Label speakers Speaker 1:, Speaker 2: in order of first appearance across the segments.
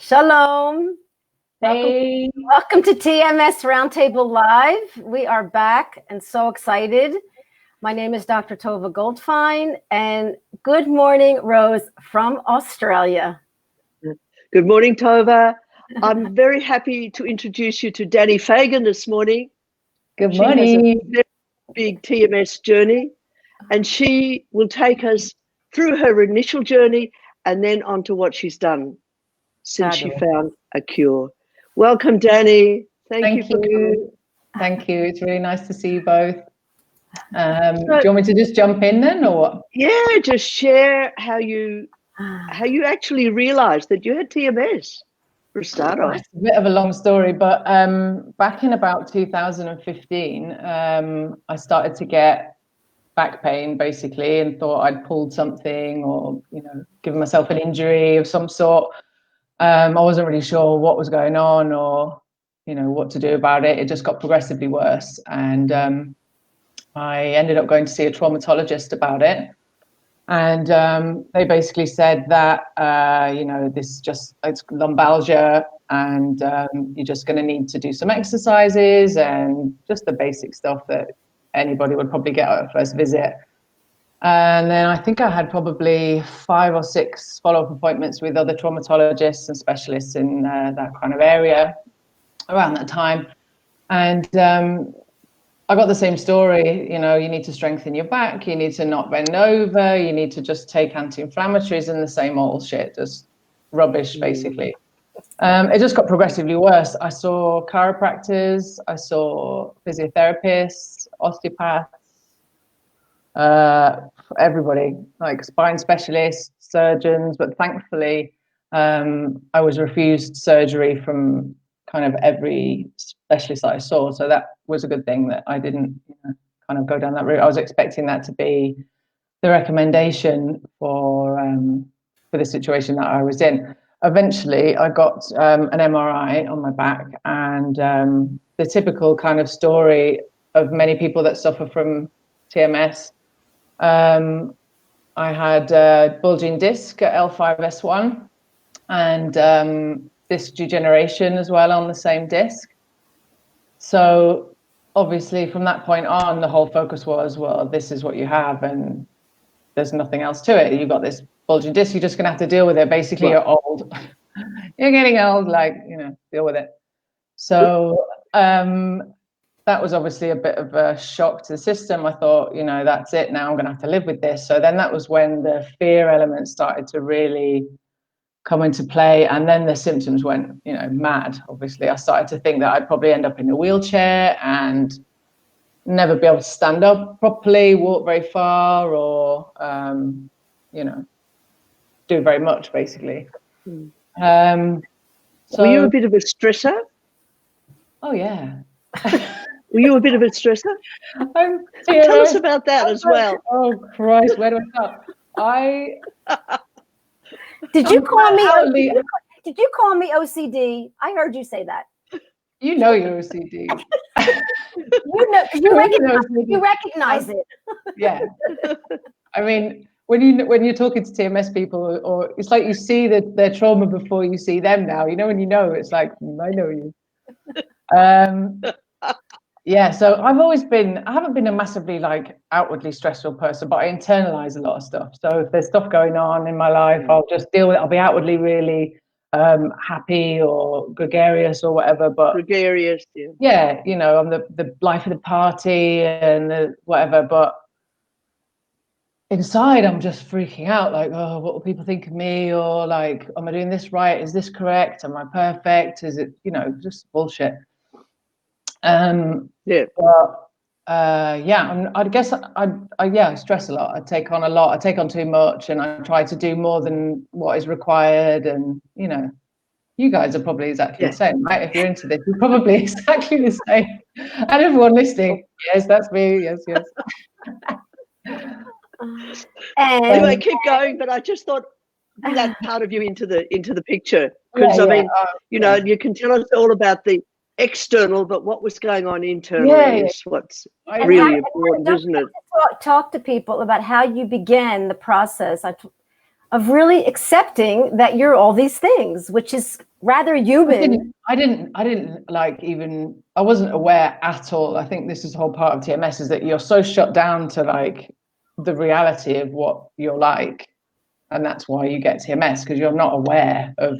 Speaker 1: Shalom.
Speaker 2: Hey.
Speaker 1: Welcome to TMS RoundTable Live. We are back and so excited. My name is Dr. Tovah Goldfine, and good morning, Rose from Australia.
Speaker 3: Good morning, Tovah. I'm very happy to introduce you to Dani Fagan this morning.
Speaker 2: Good morning.
Speaker 3: She has a very big TMS journey, and she will take us through her initial journey and then on to what she's done since she found a cure. Welcome, Dani. Thank you for coming.
Speaker 2: Thank you. It's really nice to see you both. Do you want me to just jump in then, or what?
Speaker 3: Yeah, just share how you actually realized that you had TMS for a start off.
Speaker 2: It's a bit of a long story, but back in about 2015, I started to get back pain basically, and thought I'd pulled something or given myself an injury of some sort. I wasn't really sure what was going on or what to do about it. It just got progressively worse, and I ended up going to see a traumatologist about it, and they basically said that it's lumbalgia, and you're just going to need to do some exercises and just the basic stuff that anybody would probably get at a first visit. And then I think I had probably 5 or 6 follow-up appointments with other traumatologists and specialists in that kind of area around that time. And I got the same story. You need to strengthen your back, you need to not bend over, you need to just take anti-inflammatories, and the same old shit, just rubbish, basically. It just got progressively worse. I saw chiropractors, I saw physiotherapists, osteopaths, everybody, like spine specialists, surgeons, but thankfully I was refused surgery from kind of every specialist that I saw, so that was a good thing that I didn't kind of go down that route. I was expecting that to be the recommendation for the situation that I was in. Eventually I got an MRI on my back, and the typical kind of story of many people that suffer from TMS. I had a bulging disc at L5-S1 and disc degeneration as well on the same disc. So obviously from that point on, the whole focus was, well, this is what you have and there's nothing else to it. You've got this bulging disc, you're just going to have to deal with it. Basically, you're old. You're getting old, deal with it. So that was obviously a bit of a shock to the system. I thought, that's it. Now I'm going to have to live with this. So then that was when the fear element started to really come into play. And then the symptoms went, mad. Obviously, I started to think that I'd probably end up in a wheelchair and never be able to stand up properly, walk very far, or, do very much, basically.
Speaker 3: So were you a bit of a stressor?
Speaker 2: Oh, yeah.
Speaker 3: Were you a bit of a stressor? Tell us about that as well.
Speaker 2: Oh Christ, where do I start?
Speaker 1: Did you call me OCD? I heard you say that.
Speaker 2: You know you're OCD.
Speaker 1: you recognize it.
Speaker 2: Yeah. I mean, when you're talking to TMS people, or it's like you see their trauma before you see them now. It's like, I know you. Yeah, so I haven't been a massively outwardly stressful person, but I internalize a lot of stuff. So if there's stuff going on in my life, I'll just deal with it. I'll be outwardly really happy or gregarious or whatever. But
Speaker 3: gregarious,
Speaker 2: yeah. I'm the life of the party and the whatever. But inside, I'm just freaking out. Oh, what will people think of me? Or am I doing this right? Is this correct? Am I perfect? Is it just bullshit? I guess I stress a lot. I take on a lot. I take on too much, and I try to do more than what is required. And you guys are probably exactly the same, right? If you're into this, you're probably exactly the same. And everyone listening, yes, that's me. Yes.
Speaker 3: Anyway, keep going. But I just thought that part of you into the picture, because you can tell us all about the external, but what was going on internally is what's really important, isn't it?
Speaker 1: Talk to people about how you began the process of really accepting that you're all these things, which is rather human.
Speaker 2: I didn't like even, I wasn't aware at all. I think this is the whole part of TMS, is that you're so shut down to like the reality of what you're like. And that's why you get TMS, because you're not aware of,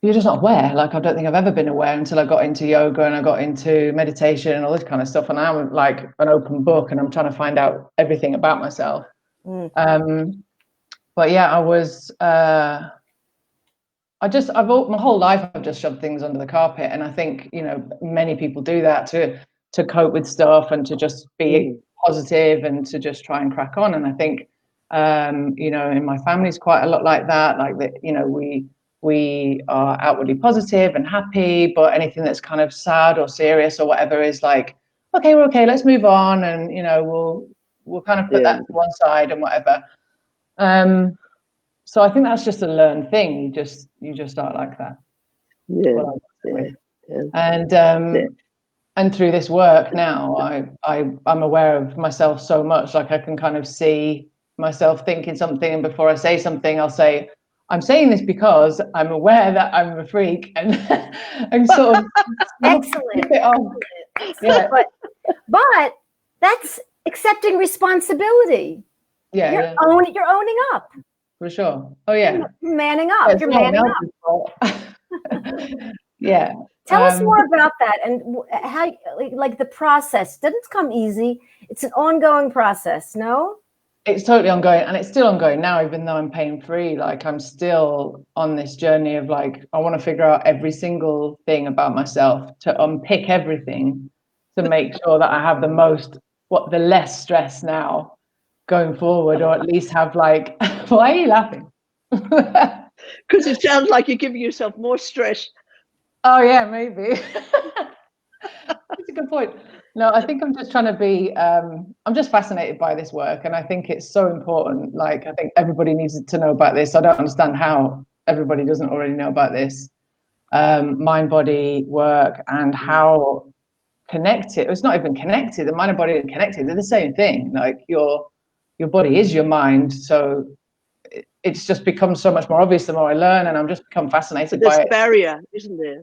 Speaker 2: you're just not aware. Like, I don't think I've ever been aware until I got into yoga and I got into meditation and all this kind of stuff. And I'm like an open book and I'm trying to find out everything about myself. But yeah, I was, my whole life, I've just shoved things under the carpet. And I think, you know, many people do that to cope with stuff and to just be positive and to just try and crack on. And I think, you know, in my family's quite a lot like that, you know, we are outwardly positive and happy, but anything that's kind of sad or serious or whatever is like, okay, we're okay, let's move on. And, you know, we'll kind of put that to one side and whatever. So I think that's just a learned thing. You just start like that. And through this work now, I'm aware of myself so much. Like, I can kind of see myself thinking something, and before I say something, I'll say, I'm saying this because I'm aware that I'm a freak, and sort of
Speaker 1: Excellent.
Speaker 2: Yeah.
Speaker 1: But that's accepting responsibility. You're owning up.
Speaker 2: For sure. Oh yeah.
Speaker 1: You're manning up. You're manning up.
Speaker 2: Yeah.
Speaker 1: Tell us more about that, and how, like the process doesn't come easy. It's an ongoing process. No?
Speaker 2: It's totally ongoing, and it's still ongoing now, even though I'm pain-free. Like, I'm still on this journey of like, I want to figure out every single thing about myself, to unpick everything, to make sure that I have the less stress now going forward, or at least have like, why are you laughing?
Speaker 3: Because it sounds like you're giving yourself more stress.
Speaker 2: Oh yeah, maybe. That's a good point. No, I think I'm just trying to be, I'm just fascinated by this work, and I think it's so important. Like, I think everybody needs to know about this. I don't understand how everybody doesn't already know about this mind-body work, and how connected, it's not even connected, the mind and body are connected, they're the same thing. Like, your body is your mind, so it's just become so much more obvious the more I learn, and I'm just become fascinated by it.
Speaker 3: There's a barrier, isn't there?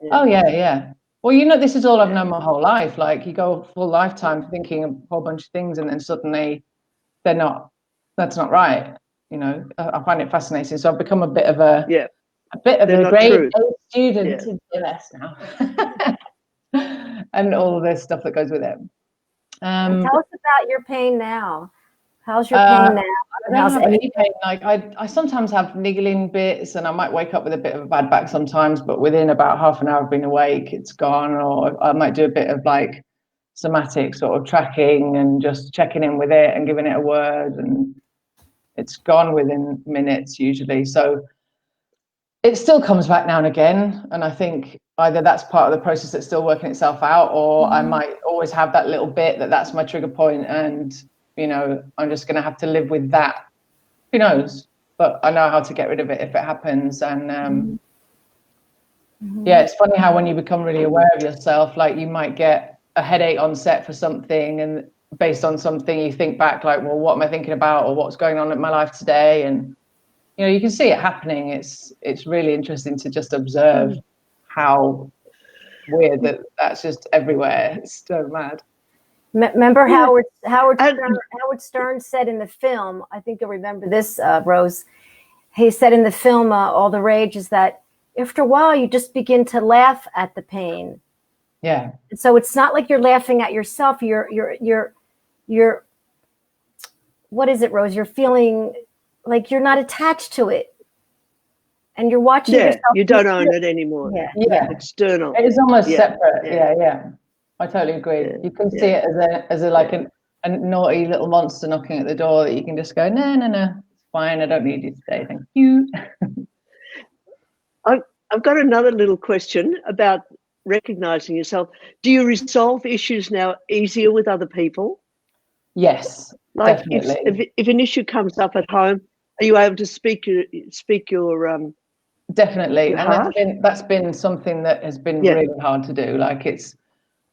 Speaker 2: Yeah. Oh yeah. Well, you know, this is all I've known my whole life. Like, you go a full lifetime thinking a whole bunch of things, and then suddenly that's not right. You know, I find it fascinating. So I've become a bit of a grade A student in TMS now. And all this stuff that goes with it.
Speaker 1: Tell us about your pain now. How's your pain now?
Speaker 2: I don't have any pain. Like, I sometimes have niggling bits, and I might wake up with a bit of a bad back sometimes, but within about half an hour of being awake, it's gone. Or I might do a bit of like somatic sort of tracking and just checking in with it and giving it a word, and it's gone within minutes usually. So it still comes back now and again, and I think either that's part of the process that's still working itself out, or I might always have that little bit that's my trigger point, and you know, I'm just going to have to live with that. Who knows? But I know how to get rid of it if it happens. And yeah, it's funny how when you become really aware of yourself, like, you might get a headache on set for something, and based on something you think back like, well, what am I thinking about, or what's going on in my life today? And you know, you can see it happening. It's really interesting to just observe how weird that's just everywhere. It's so mad.
Speaker 1: Remember Howard Stern said in the film, I think you'll remember this, Rose, he said in the film, All the Rage, is that after a while you just begin to laugh at the pain.
Speaker 2: Yeah.
Speaker 1: And so it's not like you're laughing at yourself. You're what is it, Rose? You're feeling like you're not attached to it. And you're watching yourself.
Speaker 3: You don't own it anymore.
Speaker 2: Yeah.
Speaker 3: It's external.
Speaker 2: It is almost separate. Yeah. I totally agree. You can see it as a like a naughty little monster knocking at the door that you can just go, no, it's fine. I don't need you today. Thank you.
Speaker 3: I've got another little question about recognizing yourself. Do you resolve issues now easier with other people?
Speaker 2: Yes,
Speaker 3: like
Speaker 2: definitely.
Speaker 3: If an issue comes up at home, are you able to speak your
Speaker 2: definitely?
Speaker 3: your
Speaker 2: and
Speaker 3: heart?
Speaker 2: that's been something that has been really hard to do. Like,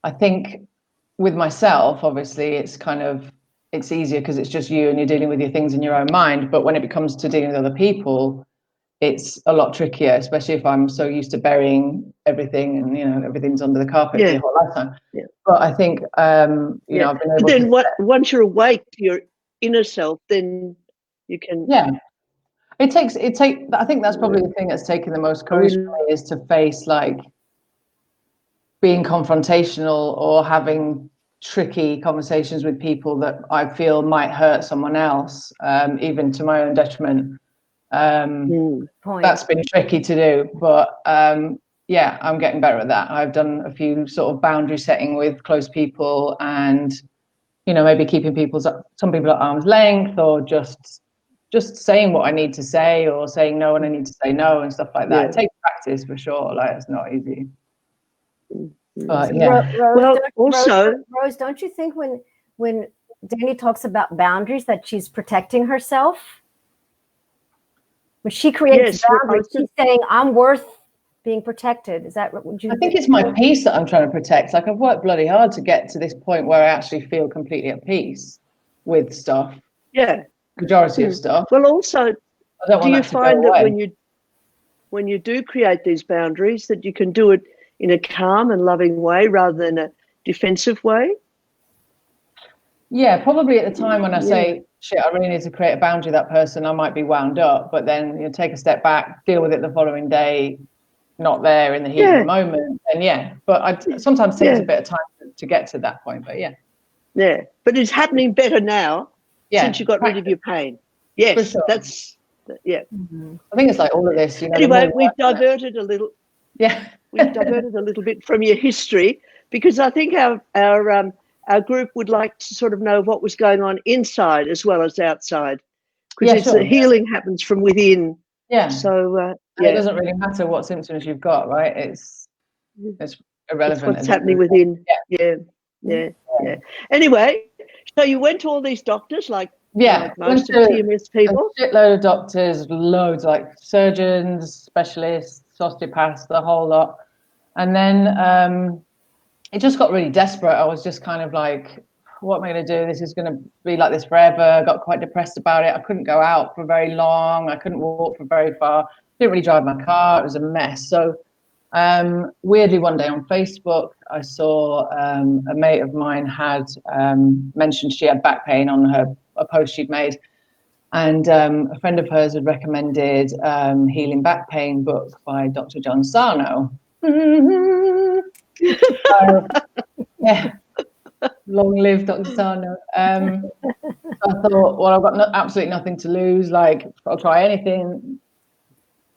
Speaker 2: I think with myself, obviously, it's kind of it's easier because it's just you and you're dealing with your things in your own mind. But when it becomes to dealing with other people, it's a lot trickier, especially if I'm so used to burying everything and, you know, everything's under the carpet for your whole lifetime.
Speaker 3: Yeah.
Speaker 2: But I think, you know, I've been able
Speaker 3: once you're awake to your inner self, then you can.
Speaker 2: Yeah. I think that's probably the thing that's taken the most courage for me, is to face like being confrontational or having tricky conversations with people that I feel might hurt someone else, even to my own detriment. That's been tricky to do, but yeah, I'm getting better at that. I've done a few sort of boundary setting with close people, and, you know, maybe keeping some people at arm's length, or just saying what I need to say, or saying no when I need to say no, and stuff like that. It takes practice for sure. Like, it's not easy. But yeah.
Speaker 1: Rose, don't you think when Dani talks about boundaries that she's protecting herself? When she creates boundaries, she's saying, I'm worth being protected. Is that what you?
Speaker 2: I think it's my peace that I'm trying to protect. Like, I've worked bloody hard to get to this point where I actually feel completely at peace with stuff.
Speaker 3: Yeah.
Speaker 2: Majority of stuff.
Speaker 3: Well, also, do you find that when you do create these boundaries, that you can do it in a calm and loving way rather than a defensive way?
Speaker 2: Yeah, probably at the time when I say, shit, I really need to create a boundary, that person, I might be wound up, but then you take a step back, deal with it the following day, not there in the heat of the moment. And but sometimes takes a bit of time to get to that point, but yeah. Yeah,
Speaker 3: but it's happening better now since you got rid of your pain. Yes,
Speaker 2: sure.
Speaker 3: That's, I
Speaker 2: think it's like all of this, you know.
Speaker 3: Anyway, we've diverted a little. Yeah. We've diverted a little bit from your history, because I think our group would like to sort of know what was going on inside as well as outside, because the healing happens from within.
Speaker 2: Yeah.
Speaker 3: So
Speaker 2: it doesn't really matter what symptoms you've got, right? It's irrelevant.
Speaker 3: It's what's happening within. Yeah. Anyway, so you went to all these doctors, like most of TMS people.
Speaker 2: A shitload of doctors, loads, like surgeons, specialists, osteopaths, the whole lot. And then it just got really desperate. I was just kind of like, what am I going to do? This is going to be like this forever. I got quite depressed about it. I couldn't go out for very long. I couldn't walk for very far. Didn't really drive my car. It was a mess. So weirdly, one day on Facebook, I saw a mate of mine had mentioned she had back pain on a post she'd made. And a friend of hers had recommended Healing Back Pain book by Dr. John Sarno. Yeah, long live Dr. Sarno. I thought, well, I've got absolutely nothing to lose. Like, I'll try anything.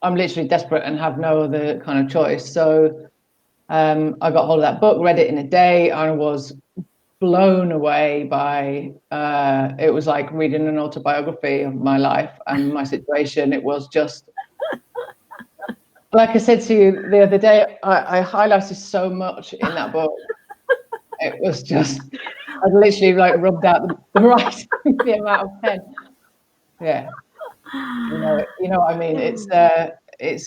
Speaker 2: I'm literally desperate and have no other kind of choice. So I got hold of that book, read it in a day, and I was blown away by it was like reading an autobiography of my life and my situation. It was just, like I said to you the other day, I highlighted so much in that book. It was just, I'd literally like rubbed out the right the amount of pen. Yeah, you know what I mean. It's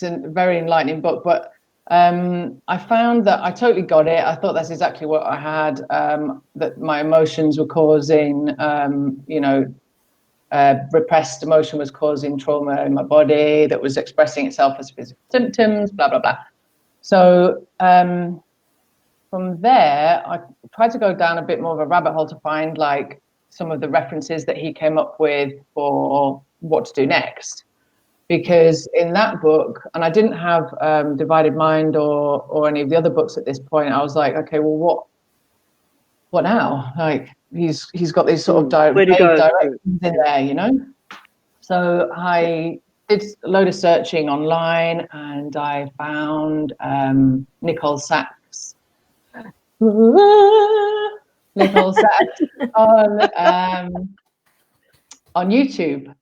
Speaker 2: a very enlightening book, but I found that I totally got it. I thought that's exactly what I had. That my emotions were causing, repressed emotion was causing trauma in my body that was expressing itself as physical symptoms, blah, blah, blah. So from there, I tried to go down a bit more of a rabbit hole to find like some of the references that he came up with for what to do next. Because in that book, and I didn't have Divided Mind or any of the other books at this point, I was like, okay, well, what now? Like, he's got these sort of directions in there, you know? So I did a load of searching online, and I found Nicole Sachs. Nicole Sachs on YouTube.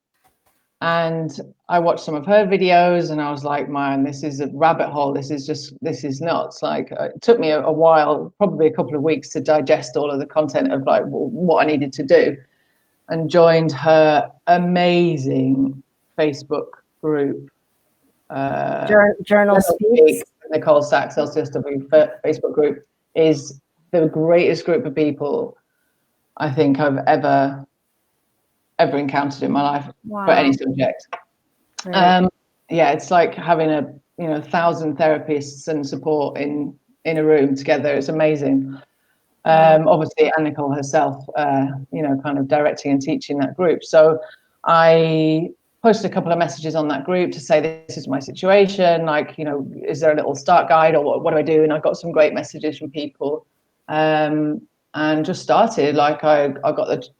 Speaker 2: And I watched some of her videos, and I was like, man, this is a rabbit hole. This is nuts. Like, it took me a while, probably a couple of weeks, to digest all of the content of like what I needed to do, and joined her amazing Facebook group.
Speaker 1: Journal Speaks.
Speaker 2: Nicole Sachs, LCSW Facebook group is the greatest group of people I think I've ever ever encountered in my life for any subject.
Speaker 1: Right.
Speaker 2: Yeah, it's like having 1,000 therapists and support in a room together. It's amazing. Obviously, and Nicole herself, kind of directing and teaching that group. So I posted a couple of messages on that group to say, this is my situation. Like, is there a little start guide, or what do I do? And I got some great messages from people, and just started. Like I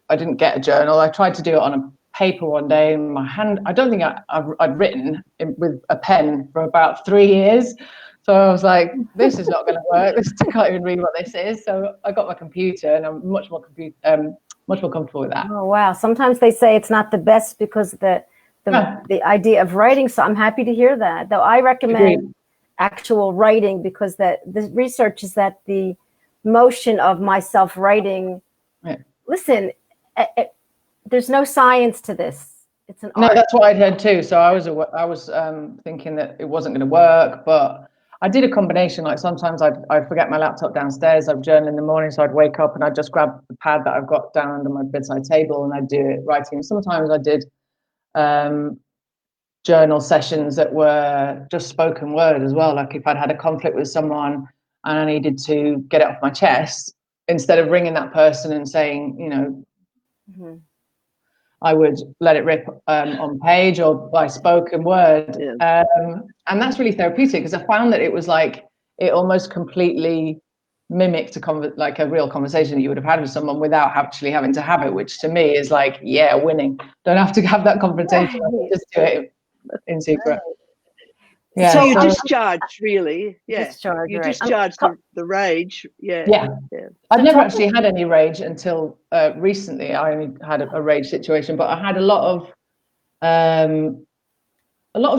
Speaker 2: didn't get a journal. I tried to do it on a paper one day in my hand. I don't think I'd written with a pen for about 3 years. So I was like, this is not going to work. I can't even read what this is. So I got my computer, and I'm much more comfortable with that.
Speaker 1: Oh, wow. Sometimes they say it's not the best because the idea of writing. So I'm happy to hear that. Though I recommend actual writing, because the research is that the motion of myself writing, listen, there's no science to this. It's an art.
Speaker 2: No, that's what I'd heard too. So I was thinking that it wasn't going to work, but I did a combination. Like sometimes I'd forget my laptop downstairs. I'd journal in the morning, so I'd wake up and I'd just grab the pad that I've got down under my bedside table and I'd do it writing. Sometimes I did journal sessions that were just spoken word as well. Like if I'd had a conflict with someone and I needed to get it off my chest, instead of ringing that person and saying, I would let it rip on page or by spoken word. And that's really therapeutic, because I found that it was like, it almost completely mimicked a real conversation that you would have had with someone without actually having to have it, which to me is like, winning. Don't have to have that confrontation. Just do it in secret.
Speaker 3: Yeah, so you discharge, really. Yeah, you discharge the rage.
Speaker 2: Yeah. I've never actually had any rage until recently. I only had a rage situation, but I had a lot of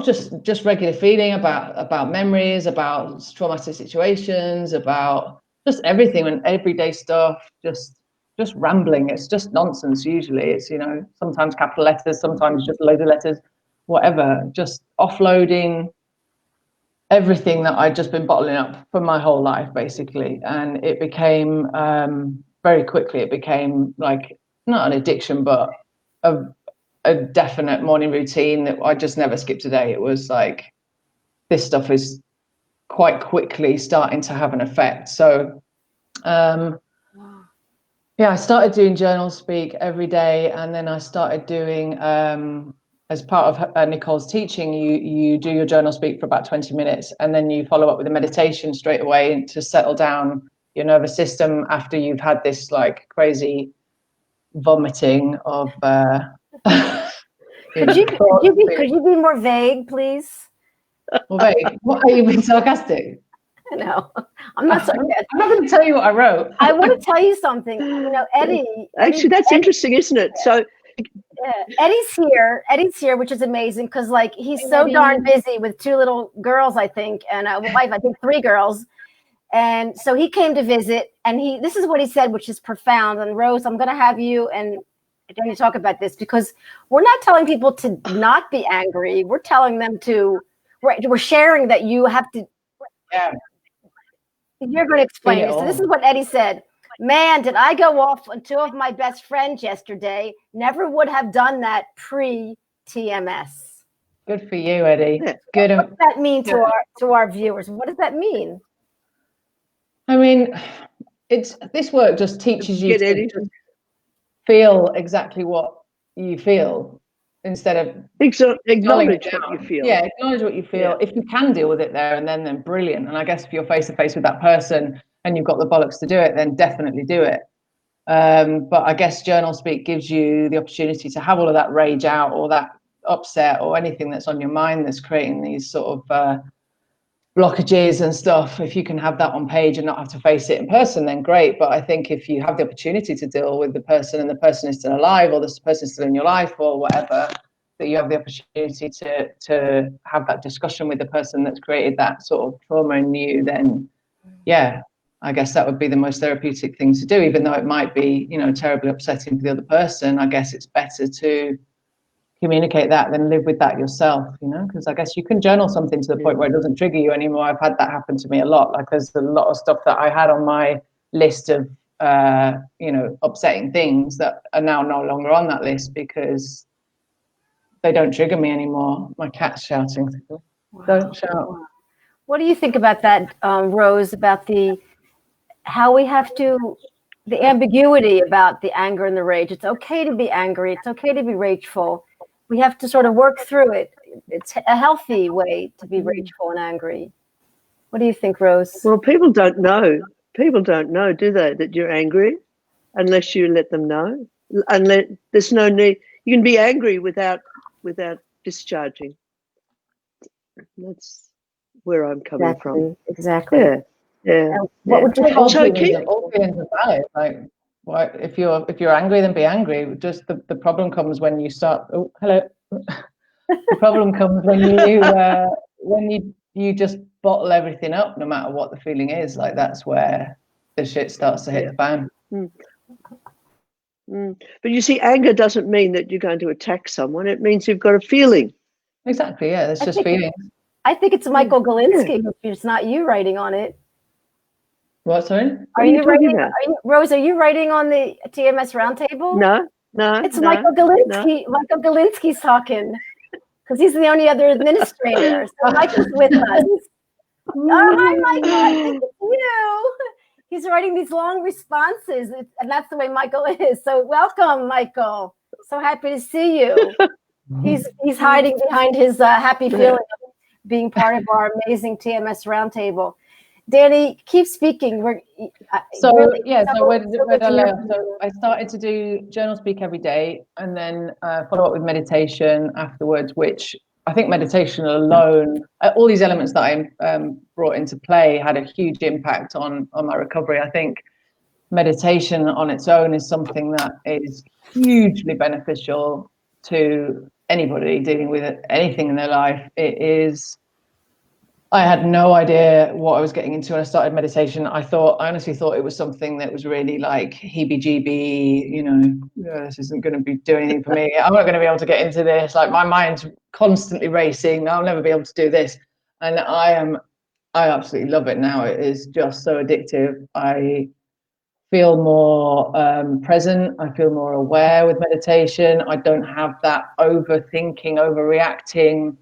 Speaker 2: just regular feeling about memories, about traumatic situations, about just everything and everyday stuff. Just rambling. It's just nonsense. Usually, it's sometimes capital letters, sometimes just loads of letters, whatever. Just offloading everything that I'd just been bottling up for my whole life, basically. And it became very quickly, it became like, not an addiction, but a definite morning routine that I just never skipped a day. It was like, this stuff is quite quickly starting to have an effect. So I started doing journal speak every day, and then I started doing as part of Nicole's teaching, you do your journal speak for about 20 minutes, and then you follow up with a meditation straight away to settle down your nervous system after you've had this like crazy vomiting of.
Speaker 1: Could you be more vague, please?
Speaker 2: Well, vague. What, are you being sarcastic?
Speaker 1: No, I'm not.
Speaker 2: I'm not going to tell you what I wrote.
Speaker 1: I want to tell you something. Eddie.
Speaker 3: Actually, that's interesting, isn't it? So.
Speaker 1: Eddie's here, which is amazing, because like he's so darn busy with 2 little girls, I think, and a wife, I think 3 girls. And so he came to visit, and this is what he said, which is profound. And Rose, I'm going to have you and Dani talk about this, because we're not telling people to not be angry. We're telling them we're sharing that you have to.
Speaker 2: Yeah.
Speaker 1: You're going to explain it. So this is what Eddie said. Man, did I go off on 2 of my best friends yesterday. Never would have done that pre-TMS.
Speaker 2: Good for you, Eddie. Good.
Speaker 1: What does that mean to our viewers? What does that mean?
Speaker 2: I mean, this work just teaches you to feel exactly what you feel instead of
Speaker 3: acknowledge what you feel.
Speaker 2: Yeah, acknowledge what you feel. Yeah. If you can deal with it there and then brilliant. And I guess if you're face to face with that person and you've got the bollocks to do it, then definitely do it. But I guess journal speak gives you the opportunity to have all of that rage out, or that upset, or anything that's on your mind that's creating these sort of blockages and stuff. If you can have that on page and not have to face it in person, then great. But I think if you have the opportunity to deal with the person and the person is still alive, or this person is still in your life, or whatever, that you have the opportunity to have that discussion with the person that's created that sort of trauma in you, then I guess that would be the most therapeutic thing to do, even though it might be, terribly upsetting for the other person. I guess it's better to communicate that than live with that yourself, because I guess you can journal something to the point where it doesn't trigger you anymore. I've had that happen to me a lot. Like there's a lot of stuff that I had on my list of upsetting things that are now no longer on that list because they don't trigger me anymore. My cat's shouting. Wow. Don't shout.
Speaker 1: Wow. What do you think about that, Rose, about how we have to, the ambiguity about the anger and the rage? It's okay to be angry. It's okay to be rageful. We have to sort of work through it. It's a healthy way to be rageful and angry. What do you think, Rose?
Speaker 3: Well, people don't know. People don't know, do they, that you're angry unless you let them know. Unless there's no need. You can be angry without discharging. That's where I'm coming from.
Speaker 1: Exactly.
Speaker 3: Yeah.
Speaker 1: What would you
Speaker 2: all feelings are valid. Like, why, if you're angry, then be angry. Just the problem comes when you start. Oh, hello. The problem comes when you just bottle everything up, no matter what the feeling is. Like, that's where the shit starts to hit the fan.
Speaker 3: But you see, anger doesn't mean that you're going to attack someone. It means you've got a feeling.
Speaker 2: Exactly. Yeah, it's just feelings.
Speaker 1: I think it's Michael Galinsky. It's not you writing on it.
Speaker 2: What, sorry?
Speaker 1: Are you writing, Rose, are you writing on the TMS RoundTable?
Speaker 3: No.
Speaker 1: It's Michael Galinsky. No. Michael Galinsky's talking because he's the only other administrator. So Michael's with us. Oh, hi, Michael. I think it's you. He's writing these long responses, and that's the way Michael is. So welcome, Michael. So happy to see you. He's hiding behind his happy feeling of being part of our amazing TMS Roundtable. Dani, keep speaking.
Speaker 2: So I started to do journal speak every day, and then follow up with meditation afterwards, which I think meditation alone, all these elements that I brought into play had a huge impact on my recovery. I think meditation on its own is something that is hugely beneficial to anybody dealing with anything in their life. I had no idea what I was getting into when I started meditation. I honestly thought it was something that was really like heebie-jeebie, this isn't going to be doing anything for me. I'm not going to be able to get into this. Like, my mind's constantly racing. I'll never be able to do this. And I absolutely love it now. It is just so addictive. I feel more present. I feel more aware with meditation. I don't have that overthinking, overreacting,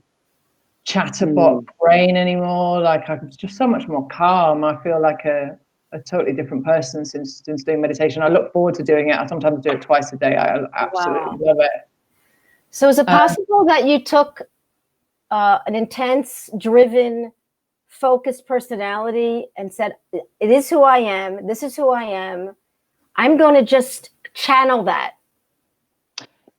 Speaker 2: chatterbox brain anymore. Like, I'm just so much more calm. I feel like a totally different person since doing meditation. I look forward to doing it. I sometimes do it twice a day. I absolutely love it.
Speaker 1: So is it possible that you took an intense, driven, focused personality and said, it is who I am, this is who I am, I'm going to just channel that?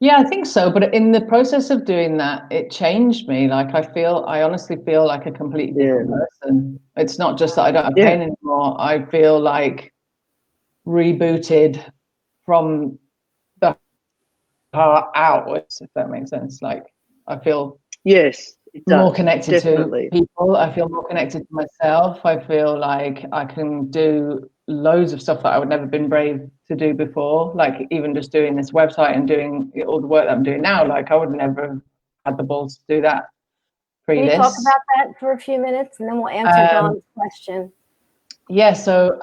Speaker 2: Yeah, I think so. But in the process of doing that, it changed me. Like, I honestly feel like a completely different person. It's not just that I don't have pain anymore. I feel like rebooted from the heart outwards, if that makes sense. Like, I feel more connected to people. I feel more connected to myself. I feel like I can do loads of stuff that I would never been brave to do before, like even just doing this website and doing all the work that I'm doing now. Like, I would never have had the balls to do that pre this.
Speaker 1: Can you talk about that for a few minutes, and then we'll answer Dawn's question?
Speaker 2: Yeah, so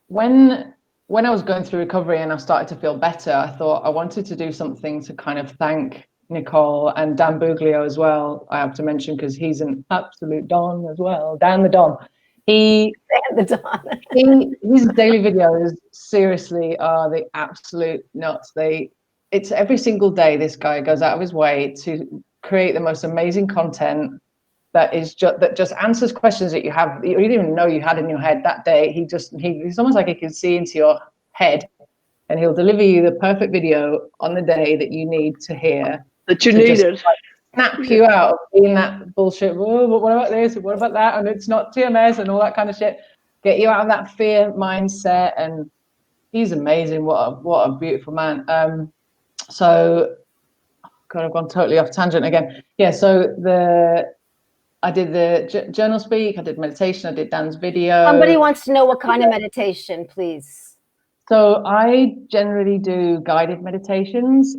Speaker 2: when I was going through recovery and I started to feel better, I thought I wanted to do something to kind of thank Nicole and Dan Buglio as well. I have to mention, because he's an absolute Don as well. Dan the Don. His daily videos seriously are the absolute nuts. It's every single day this guy goes out of his way to create the most amazing content that just answers questions that you didn't even know you had in your head that day. He's almost like he can see into your head, and he'll deliver you the perfect video on the day that you need to hear.
Speaker 3: That you needed.
Speaker 2: Snap you out of being that bullshit. Whoa, what about this? What about that? And it's not TMS and all that kind of shit. Get you out of that fear mindset. And he's amazing. What a beautiful man. So, God, I've gone totally off tangent again. Yeah. So I did the journal speak. I did meditation. I did Dan's video.
Speaker 1: Somebody wants to know what kind of meditation, please.
Speaker 2: So I generally do guided meditations,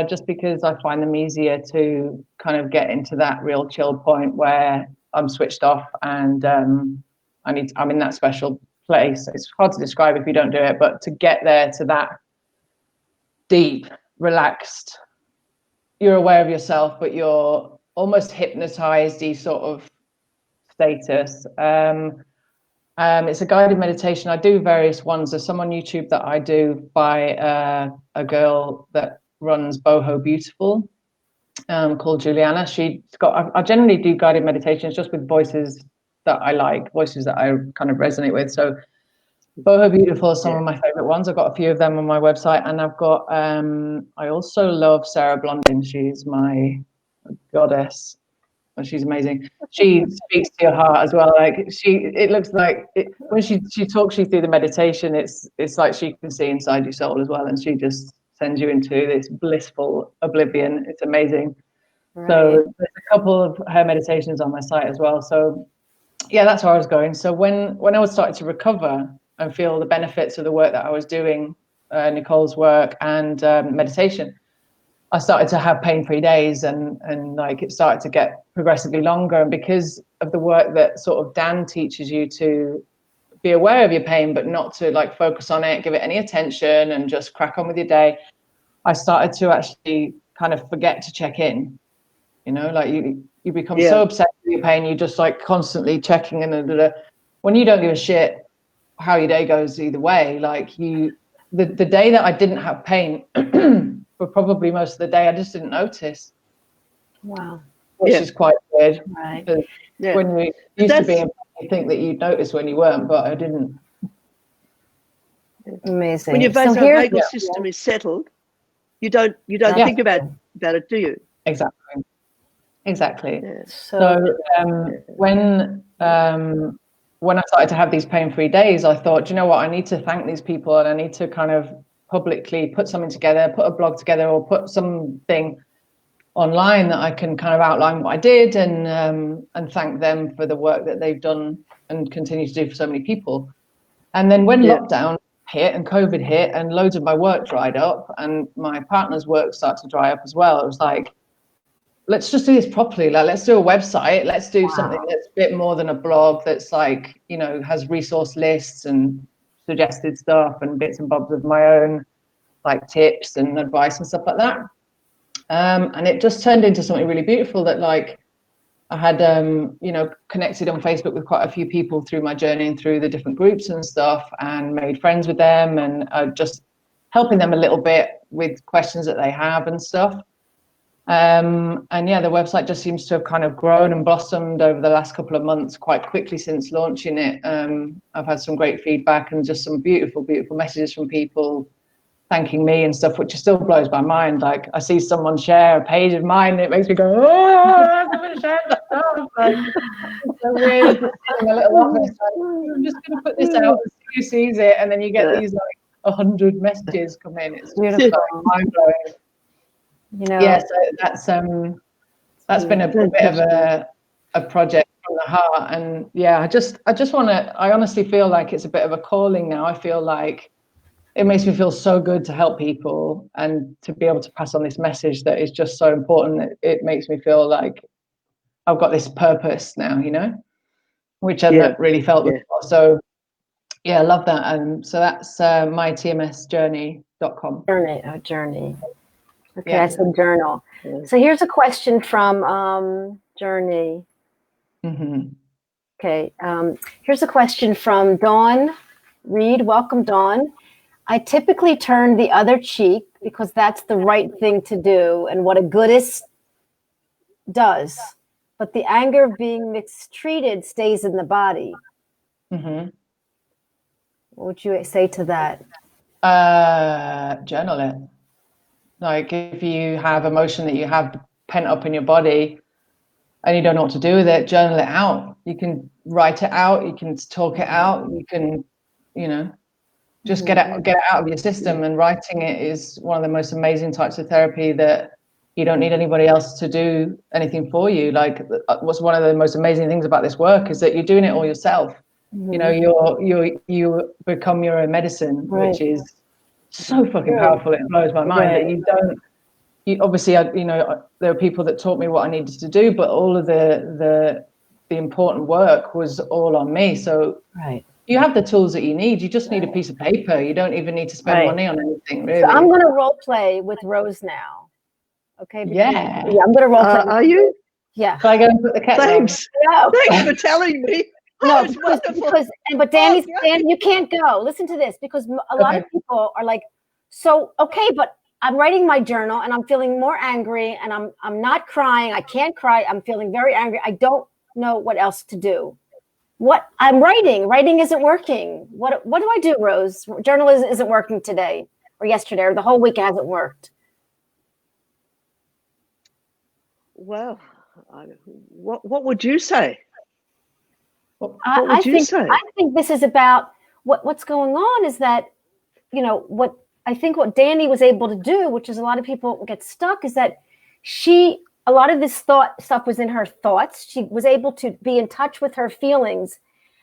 Speaker 2: just because I find them easier to kind of get into that real chill point where I'm switched off and I'm in that special place. It's hard to describe if you don't do it, but to get there to that deep, relaxed, you're aware of yourself, but you're almost hypnotized sort of status. It's a guided meditation. I do various ones. There's some on YouTube that I do by a girl that runs Boho Beautiful, called Juliana. I generally do guided meditations just with voices that I like, voices that I kind of resonate with. So Boho Beautiful is some of my favorite ones. I've got a few of them on my website, and I've got I also love Sarah Blondin. She's my goddess. She's amazing. She speaks to your heart as well. Like it looks like when she talks you through the meditation, it's like she can see inside your soul as well, and she just sends you into this blissful oblivion. It's amazing. Right. So there's a couple of her meditations on my site as well. So yeah, that's where I was going. So when I was starting to recover and feel the benefits of the work that I was doing, Nicole's work and meditation, I started to have pain-free days, and like it started to get progressively longer. And because of the work that sort of Dan teaches you to be aware of your pain, but not to like focus on it, give it any attention, and just crack on with your day, I started to actually kind of forget to check in. You know, like you become so obsessed with your pain, you just like constantly checking in. And when you don't give a shit how your day goes either way, like the day that I didn't have pain for probably most of the day, I just didn't notice.
Speaker 1: Wow.
Speaker 2: Which is quite weird.
Speaker 1: Right.
Speaker 2: When we used to be in pain, you think that you'd notice when you weren't, but I didn't.
Speaker 1: Amazing.
Speaker 3: When your vasovagal system is settled, you don't think about it, do you?
Speaker 2: Exactly. Yeah. So when I started to have these pain-free days, I thought, you know what, I need to thank these people, and I need to kind of publicly put something together, put a blog together, or put something online that I can kind of outline what I did, and thank them for the work that they've done and continue to do for so many people. And then when lockdown hit and COVID hit and loads of my work dried up and my partner's work started to dry up as well, it was like, let's just do this properly. Like, let's do a website. Let's do something that's a bit more than a blog, that's like, you know, has resource lists and suggested stuff and bits and bobs of my own like tips and advice and stuff like that. And it just turned into something really beautiful that like I had, you know, connected on Facebook with quite a few people through my journey and through the different groups and stuff, and made friends with them, and just helping them a little bit with questions that they have and stuff. And yeah, the website just seems to have kind of grown and blossomed over the last couple of months quite quickly since launching it. I've had some great feedback and just some beautiful, beautiful messages from people thanking me and stuff, which still blows my mind. Like, I see someone share a page of mine, and it makes me go, oh, I'm going to share that stuff. Like, it's so weird. In a little office, like, I'm just going to put this out and see who sees it, and then you get these like 100 messages come in. It's beautiful, mind blowing. You know, yeah, so that's been a bit of a project from the heart. And yeah, I just want to, I honestly feel like it's a bit of a calling now. I feel like it makes me feel so good to help people and to be able to pass on this message that is just so important. It makes me feel like I've got this purpose now, you know, which I've not really felt before. So yeah, I love that. And so that's mytmsjourney.com.
Speaker 1: Journey. Okay, that's a journal. Yeah. So here's a question from Journey.
Speaker 2: Mm-hmm.
Speaker 1: Okay, here's a question from Dawn Reed. Welcome, Dawn. I typically turn the other cheek because that's the right thing to do and what a goddess does. But the anger of being mistreated stays in the body.
Speaker 2: Mm-hmm.
Speaker 1: What would you say to that?
Speaker 2: Journal it. Like, if you have emotion that you have pent up in your body and you don't know what to do with it, journal it out. You can write it out. You can talk it out. You can, you know, just get it out of your system. And writing it is one of the most amazing types of therapy that you don't need anybody else to do anything for you. Like, what's one of the most amazing things about this work is that you're doing it all yourself. Mm-hmm. You know, you become your own medicine, which is so fucking powerful. It blows my mind that you obviously, you know, there are people that taught me what I needed to do, but all of the important work was all on me. So You have the tools that you need. You just need a piece of paper. You don't even need to spend money on anything, really.
Speaker 1: So I'm going to role play with Rose now. Okay.
Speaker 2: Yeah.
Speaker 1: I'm going to role play.
Speaker 3: Are you?
Speaker 1: Yeah.
Speaker 2: Can I go and put the kettle
Speaker 3: Thanks.
Speaker 1: No.
Speaker 3: Thanks for telling me.
Speaker 1: No,
Speaker 3: It's
Speaker 1: because
Speaker 3: wonderful.
Speaker 1: but Danny, you can't go. Listen to this, because a lot of people are like, so, okay, but I'm writing my journal and I'm feeling more angry, and I'm not crying. I can't cry. I'm feeling very angry. I don't know what else to do. What I'm writing isn't working. What do I do, Rose? Journal isn't working today or yesterday or the whole week hasn't worked.
Speaker 3: Well, what would you say?
Speaker 1: I think this is about what's going on is that, what Dani was able to do, which is a lot of people get stuck, is that a lot of this stuff was in her thoughts. She was able to be in touch with her feelings.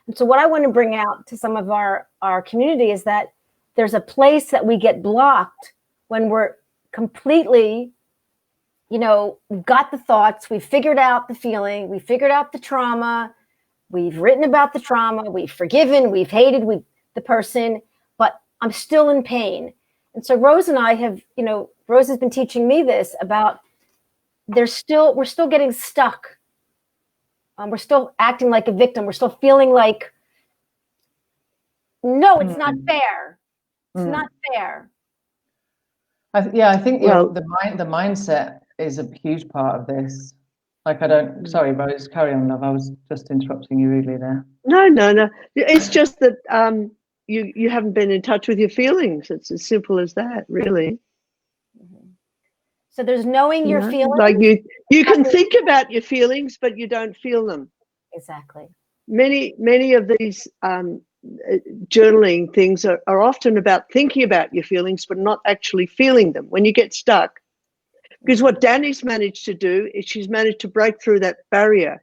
Speaker 1: And so what I want to bring out to some of our community is that there's a place that we get blocked when we're completely, we've got the thoughts, we've figured out the feeling, we figured out the trauma, we've written about the trauma, we've forgiven, we've hated the person, but I'm still in pain. And so Rose and I have, Rose has been teaching me this about we're still getting stuck. We're still acting like a victim. We're still feeling like, no, it's not fair. It's not fair.
Speaker 2: I think the mindset is a huge part of this. Like, sorry, Rose, carry on, love. I was just interrupting you rudely there.
Speaker 3: No. It's just that you haven't been in touch with your feelings. It's as simple as that, really.
Speaker 1: So there's knowing your feelings.
Speaker 3: Like you can think about your feelings, but you don't feel them.
Speaker 1: Exactly.
Speaker 3: Many of these journaling things are often about thinking about your feelings, but not actually feeling them when you get stuck. Because what Dani's managed to do is she's managed to break through that barrier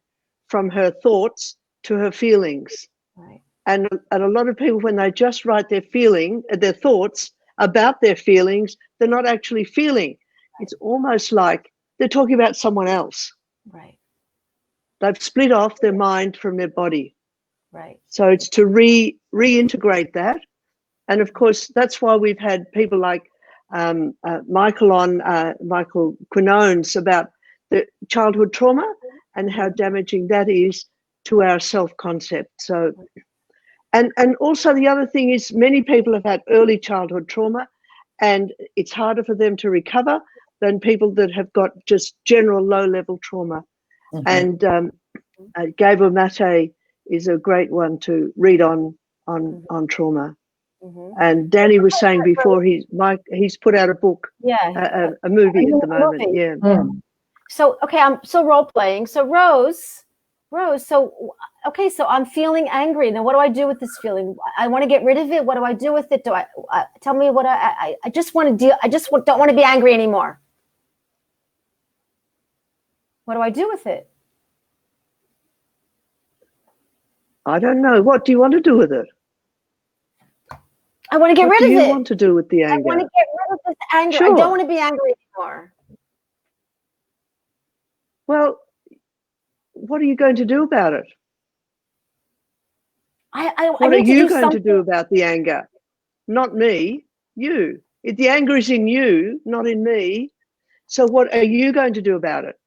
Speaker 3: from her thoughts to her feelings.
Speaker 1: Right.
Speaker 3: And a lot of people, when they just write their thoughts about their feelings, they're not actually feeling. It's almost like they're talking about someone else.
Speaker 1: Right.
Speaker 3: They've split off their mind from their body.
Speaker 1: Right.
Speaker 3: So it's to reintegrate that. And of course, that's why we've had people like Michael Quinones about the childhood trauma and how damaging that is to our self-concept. So, and also the other thing is many people have had early childhood trauma, and it's harder for them to recover than people that have got just general low-level trauma. Mm-hmm. And Gabriel Maté is a great one to read on trauma. Mm-hmm. And Dani was saying before he's put out a book, a movie at the moment. Yeah. Mm.
Speaker 1: So okay, I'm still role playing. So Rose. So okay, so I'm feeling angry. Now, what do I do with this feeling? I want to get rid of it. What do I do with it? Do I tell me what I just want to do? I just don't want to be angry anymore. What do I do with it?
Speaker 3: I don't know. What do you want to do with it?
Speaker 1: I want to get rid of it.
Speaker 3: What do you want to do with the anger?
Speaker 1: I want to get rid of this anger. Sure. I don't want to be angry anymore.
Speaker 3: Well, what are you going to do about it?
Speaker 1: What
Speaker 3: are you going to do about the anger? Not me, you. The anger is in you, not in me. So what are you going to do about it?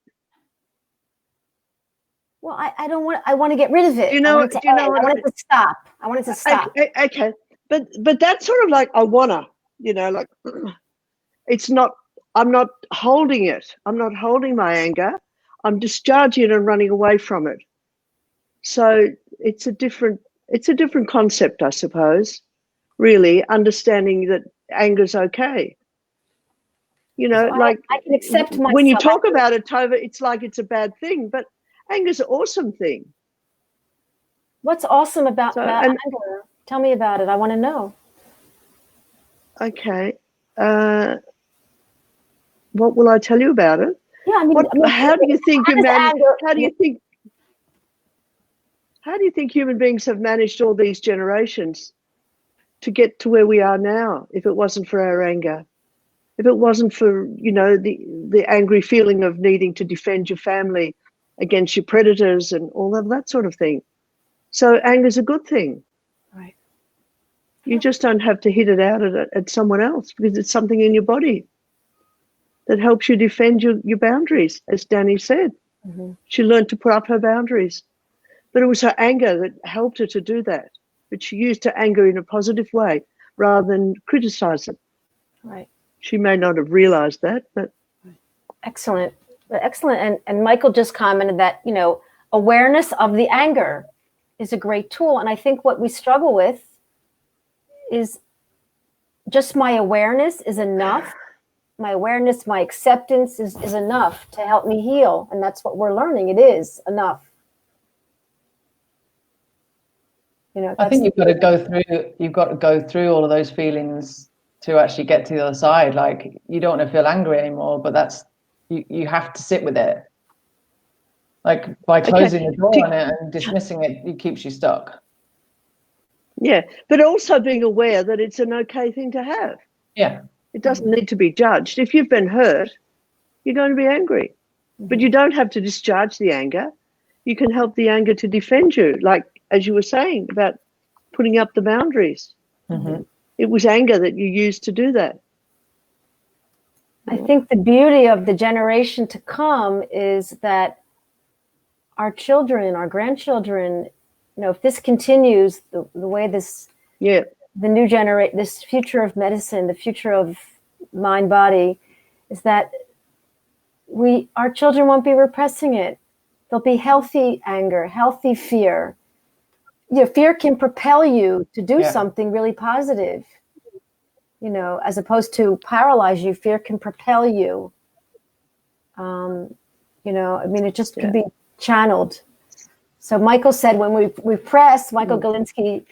Speaker 1: Well, I don't want. I want to get rid of it.
Speaker 3: I want it
Speaker 1: to stop. I want it to stop.
Speaker 3: Okay, but that's sort of like I wanna. Like it's not. I'm not holding it. I'm not holding my anger. I'm discharging it and running away from it. So it's a different concept, I suppose. Really understanding that anger's okay.
Speaker 1: I can accept myself.
Speaker 3: When you talk about it, Tovah, it's like it's a bad thing, but anger's an awesome thing.
Speaker 1: What's awesome about anger? Tell me about it. I want to know.
Speaker 3: Okay. What will I tell you about it?
Speaker 1: Yeah,
Speaker 3: how do you think human beings have managed all these generations to get to where we are now if it wasn't for our anger? If it wasn't for, the angry feeling of needing to defend your family against your predators and all of that sort of thing. So anger's a good thing.
Speaker 1: Right.
Speaker 3: You just don't have to hit it out at someone else, because it's something in your body that helps you defend your boundaries, as Dani said.
Speaker 1: Mm-hmm.
Speaker 3: She learned to put up her boundaries. But it was her anger that helped her to do that. But she used her anger in a positive way rather than criticize it.
Speaker 1: Right.
Speaker 3: She may not have realized that, but...
Speaker 1: Excellent. Excellent. And Michael just commented that, you know, awareness of the anger is a great tool. And I think what we struggle with is just my awareness is enough. My awareness, my acceptance is enough to help me heal. And that's what we're learning. It is enough. You know,
Speaker 2: I think you've got to go through all of those feelings to actually get to the other side. Like, you don't want to feel angry anymore, but that's, you have to sit with it. Like, by closing the door on it and dismissing it, it keeps you stuck.
Speaker 3: Yeah, but also being aware that it's an okay thing to have.
Speaker 2: Yeah.
Speaker 3: It doesn't need to be judged. If you've been hurt, you're going to be angry. But you don't have to discharge the anger. You can help the anger to defend you, like, as you were saying, about putting up the boundaries.
Speaker 2: Mm-hmm.
Speaker 3: It was anger that you used to do that.
Speaker 1: I think the beauty of the generation to come is that our children, our grandchildren, you know, if this continues the way this,
Speaker 3: Yeah,
Speaker 1: the new this future of medicine, the future of mind body, is that our children won't be repressing it. There'll be healthy anger, healthy fear. You know, fear can propel you to do something really positive. You know, as opposed to paralyze you, fear can propel you. You know, I mean, it just can be channeled. So Michael said when we press, Michael Galinsky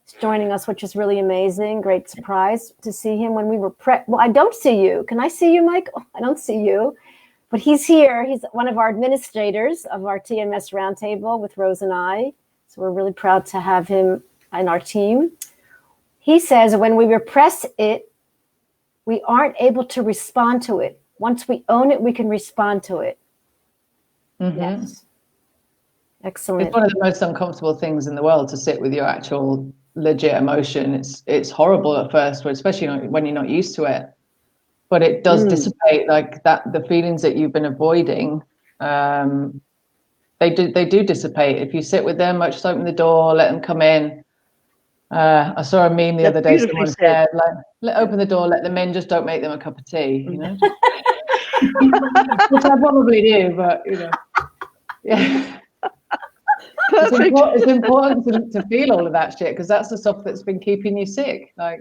Speaker 1: is joining us, which is really amazing. Great surprise to see him when we were well, I don't see you. Can I see you, Michael? I don't see you. But he's here. He's one of our administrators of our TMS RoundTable with Rose and I. So we're really proud to have him in our team. He says when we repress it, we aren't able to respond to it. Once we own it, we can respond to it.
Speaker 2: Mm-hmm.
Speaker 1: Yes. Excellent.
Speaker 2: It's one of the most uncomfortable things in the world to sit with your actual legit emotion. It's horrible at first, especially when you're not used to it. But it does dissipate, like that. The feelings that you've been avoiding, they do dissipate if you sit with them. Just open the door, let them come in. I saw a meme the other day. Someone said, like, open the door, let them in. Just don't make them a cup of tea. You know, which I probably do, but you know, yeah. It's important to feel all of that shit, because that's the stuff that's been keeping you sick. Like,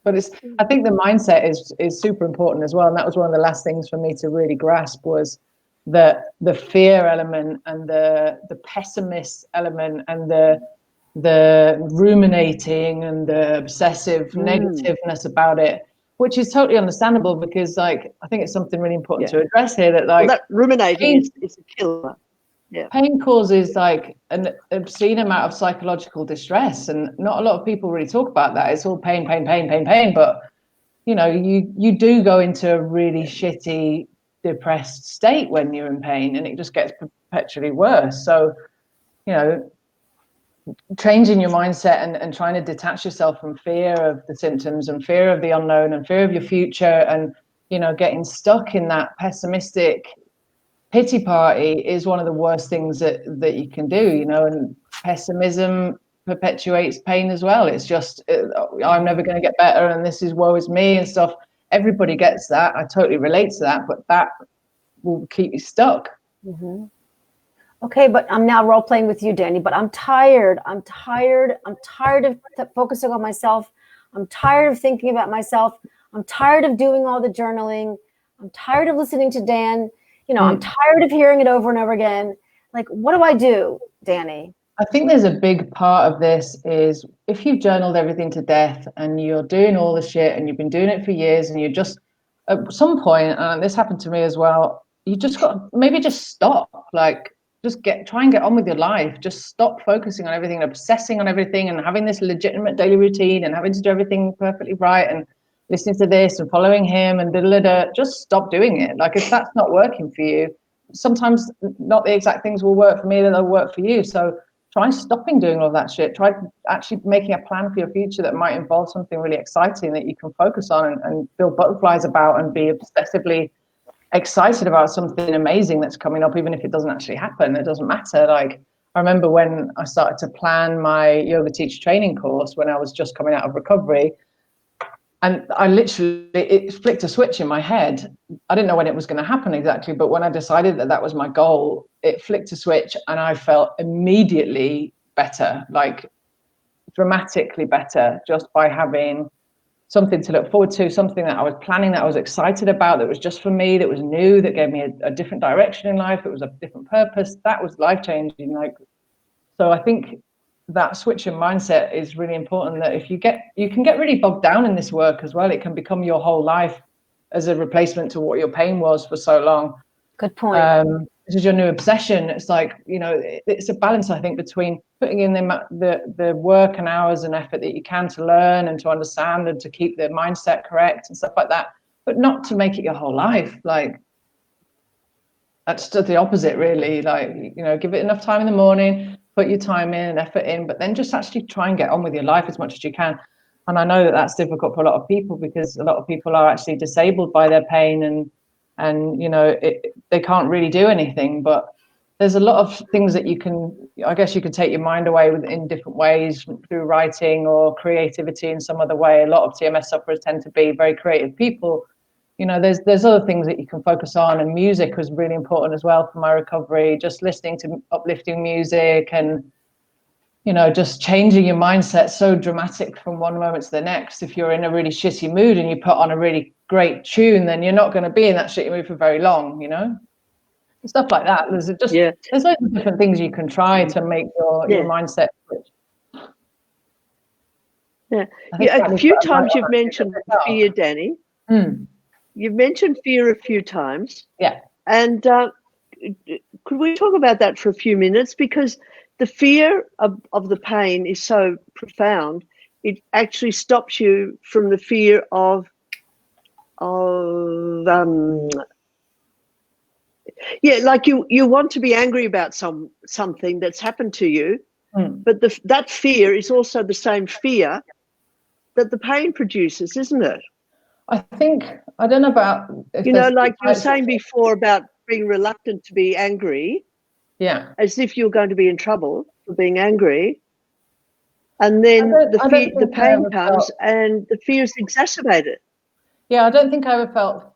Speaker 2: but I think the mindset is super important as well. And that was one of the last things for me to really grasp, was the fear element and the pessimist element and the ruminating and the obsessive negativeness about it, which is totally understandable, because like, I think it's something really important to address here, that like,
Speaker 3: that ruminating is a killer. Yeah.
Speaker 2: Pain causes like an obscene amount of psychological distress, and not a lot of people really talk about that. It's all pain, but you know, you do go into a really shitty, depressed state when you're in pain, and it just gets perpetually worse. So, you know, changing your mindset and trying to detach yourself from fear of the symptoms and fear of the unknown and fear of your future, and you know, getting stuck in that pessimistic pity party is one of the worst things that you can do, you know. And pessimism perpetuates pain as well. It's just, I'm never going to get better, and this is woe is me and stuff. Everybody gets that. I totally relate to that, but that will keep you stuck.
Speaker 1: Mm-hmm. Okay, but I'm now role playing with you, Dani, but I'm tired of focusing on myself. I'm tired of thinking about myself. I'm tired of doing all the journaling. I'm tired of listening to Dan. You know, I'm tired of hearing it over and over again. Like, what do I do, Dani?
Speaker 2: I think there's a big part of this is, if you've journaled everything to death and you're doing all the shit and you've been doing it for years, and you just, at some point, and this happened to me as well, you just got, maybe just stop, like, just try and get on with your life. Just stop focusing on everything and obsessing on everything and having this legitimate daily routine and having to do everything perfectly right and listening to this and following him and just stop doing it. Like, if that's not working for you, sometimes not the exact things will work for me, that they'll work for you. So try stopping doing all that shit. Try actually making a plan for your future that might involve something really exciting that you can focus on and feel butterflies about and be obsessively excited about something amazing that's coming up, even if it doesn't actually happen. It doesn't matter. Like, I remember when I started to plan my yoga teacher training course when I was just coming out of recovery, and I literally, it flicked a switch in my head. I didn't know when it was going to happen exactly, but when I decided that that was my goal, it flicked a switch and I felt immediately better, like dramatically better, just by having something to look forward to, something that I was planning, that I was excited about, that was just for me, that was new, that gave me a different direction in life. It was a different purpose. That was life-changing. Like, so I think that switch in mindset is really important, that if you can get really bogged down in this work as well. It can become your whole life as a replacement to what your pain was for so long.
Speaker 1: Good point.
Speaker 2: This is your new obsession. It's like, you know, it's a balance, I think, between putting in the work and hours and effort that you can to learn and to understand and to keep the mindset correct and stuff like that, but not to make it your whole life. Like, that's just the opposite, really. Like, you know, give it enough time in the morning, put your time in and effort in, but then just actually try and get on with your life as much as you can. And I know that that's difficult for a lot of people, because a lot of people are actually disabled by their pain, and you know, they can't really do anything. But there's a lot of things that you can, I guess you could take your mind away with in different ways, through writing or creativity in some other way. A lot of TMS sufferers tend to be very creative people. You know, there's other things that you can focus on, and music was really important as well for my recovery. Just listening to uplifting music and, you know, just changing your mindset so dramatic from one moment to the next. If you're in a really shitty mood and you put on a really great tune, then you're not going to be in that shitty mood for very long, you know, stuff like that. There's loads of different things you can try to make your mindset switch.
Speaker 3: A few times you've mentioned fear, Dani. You've mentioned fear a few times.
Speaker 2: Yeah.
Speaker 3: And could we talk about that for a few minutes? Because the fear of the pain is so profound. It actually stops you from the fear of like you want to be angry about something that's happened to you, but that fear is also the same fear that the pain produces, isn't it?
Speaker 2: I think, I don't know about,
Speaker 3: you know, like you were saying before about being reluctant to be angry, as if you're going to be in trouble for being angry, and then the pain comes and the fear is exacerbated.
Speaker 2: Yeah, I don't think I ever felt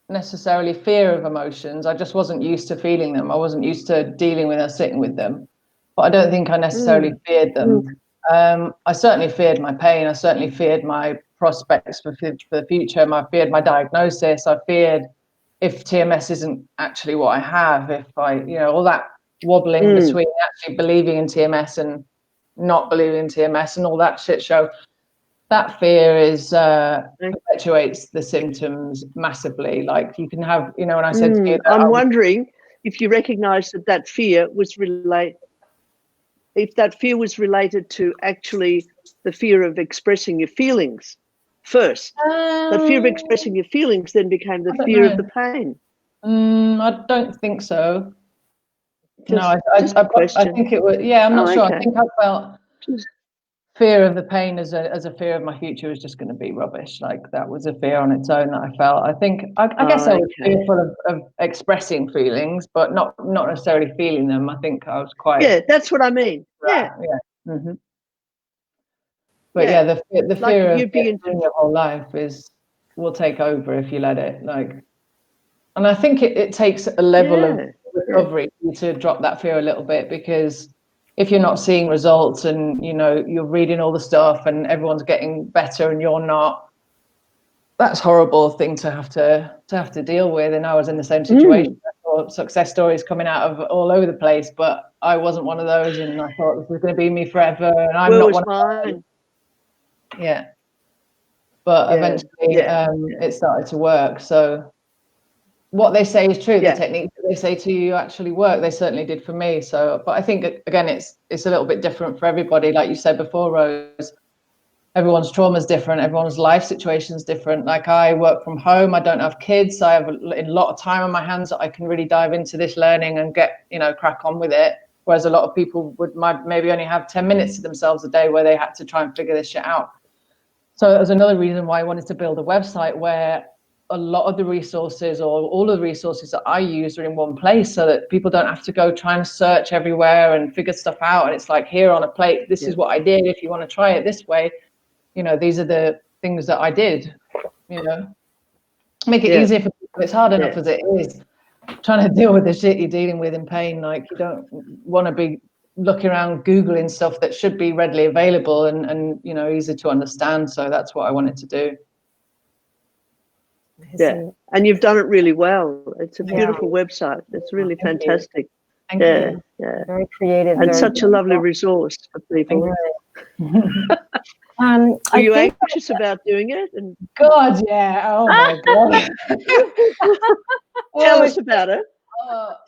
Speaker 2: necessarily fear of emotions. I just wasn't used to feeling them. I wasn't used to dealing with or sitting with them, but I don't think I necessarily feared them. I certainly feared my pain. I certainly feared my prospects for the future. I feared my diagnosis. I feared if TMS isn't actually what I have, if I, you know, all that wobbling between actually believing in TMS and not believing in TMS and all that shit show. That fear perpetuates the symptoms massively. Like, you can have, you know, when I said to you that
Speaker 3: I'm wondering if you recognize that fear was related to actually the fear of expressing your feelings first. The fear of expressing your feelings then became the fear of the pain.
Speaker 2: I don't think so. I think it would. Yeah, I'm not sure. Okay. I think I felt fear of the pain as a fear of my future was just going to be rubbish. Like, that was a fear on its own that I felt. I think I guess I was fearful of expressing feelings, but not necessarily feeling them. I think I was quite.
Speaker 3: Yeah, that's what I mean. Yeah.
Speaker 2: Mm-hmm. But the fear of being your whole life will take over if you let it. Like, and I think it takes a level of recovery to drop that fear a little bit, because if you're not seeing results and, you know, you're reading all the stuff and everyone's getting better and you're not, that's a horrible thing to have to deal with. And I was in the same situation. I saw success stories coming out of all over the place, but I wasn't one of those, and I thought this was going to be me forever, and I'm not one of those. Yeah, but eventually it started to work. So what they say is true. The techniques that they say to you actually work. They certainly did for me. So, but I think again, it's a little bit different for everybody. Like you said before, Rose, everyone's trauma is different. Everyone's life situation is different. Like, I work from home. I don't have kids. So I have a lot of time on my hands that I can really dive into this learning and get, you know, crack on with it. whereas a lot of people might maybe only have 10 minutes to themselves a day where they had to try and figure this shit out. So that was another reason why I wanted to build a website where a lot of the resources, or all of the resources that I use, are in one place, so that people don't have to go try and search everywhere and figure stuff out. And it's like, here on a plate, this is what I did. If you want to try it this way, you know, these are the things that I did, you know, make it easier for people. It's hard enough as it is trying to deal with the shit you're dealing with in pain. Like, you don't want to be looking around Googling stuff that should be readily available and you know, easy to understand. So that's what I wanted to do.
Speaker 3: Yeah, and you've done it really well. It's a beautiful website. It's really fantastic.
Speaker 2: Thank you.
Speaker 3: Yeah.
Speaker 1: Very creative.
Speaker 3: And
Speaker 1: very
Speaker 3: such a lovely resource for people. Are you anxious about doing it? And
Speaker 2: God, yeah. Oh my God.
Speaker 3: Tell us about it.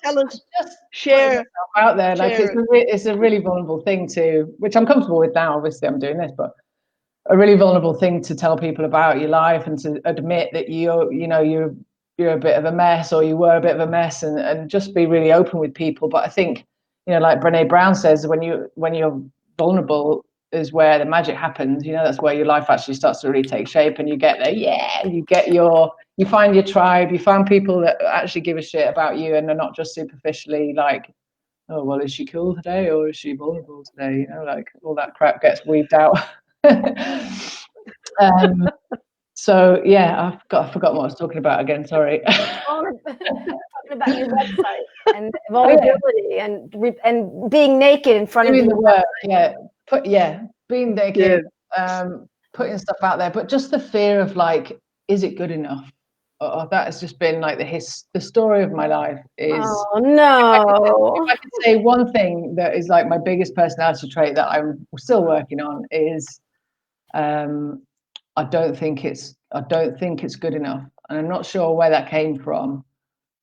Speaker 3: Tell us.
Speaker 2: Just
Speaker 3: share
Speaker 2: out there. Like, it's a really vulnerable thing to, which I'm comfortable with now. Obviously, I'm doing this, but a really vulnerable thing to tell people about your life and to admit that you're a bit of a mess, or you were a bit of a mess, and just be really open with people. But I think, you know, like Brené Brown says, when you're vulnerable is where the magic happens. You know, that's where your life actually starts to really take shape, and you get there. Yeah, you find your tribe, you find people that actually give a shit about you, and they're not just superficially like, oh, well, is she cool today or is she vulnerable today? You know, like all that crap gets weeded out. So yeah, I forgot what I was talking about again. Sorry.
Speaker 1: Talking about your website and vulnerability and being naked in front of
Speaker 2: the work.
Speaker 1: Yeah,
Speaker 2: Being naked, putting stuff out there, but just the fear of like, is it good enough? That has just been like the story of my life. Is
Speaker 1: oh no.
Speaker 2: If I could say one thing that is like my biggest personality trait that I'm still working on is, I don't think it's good enough, and I'm not sure where that came from.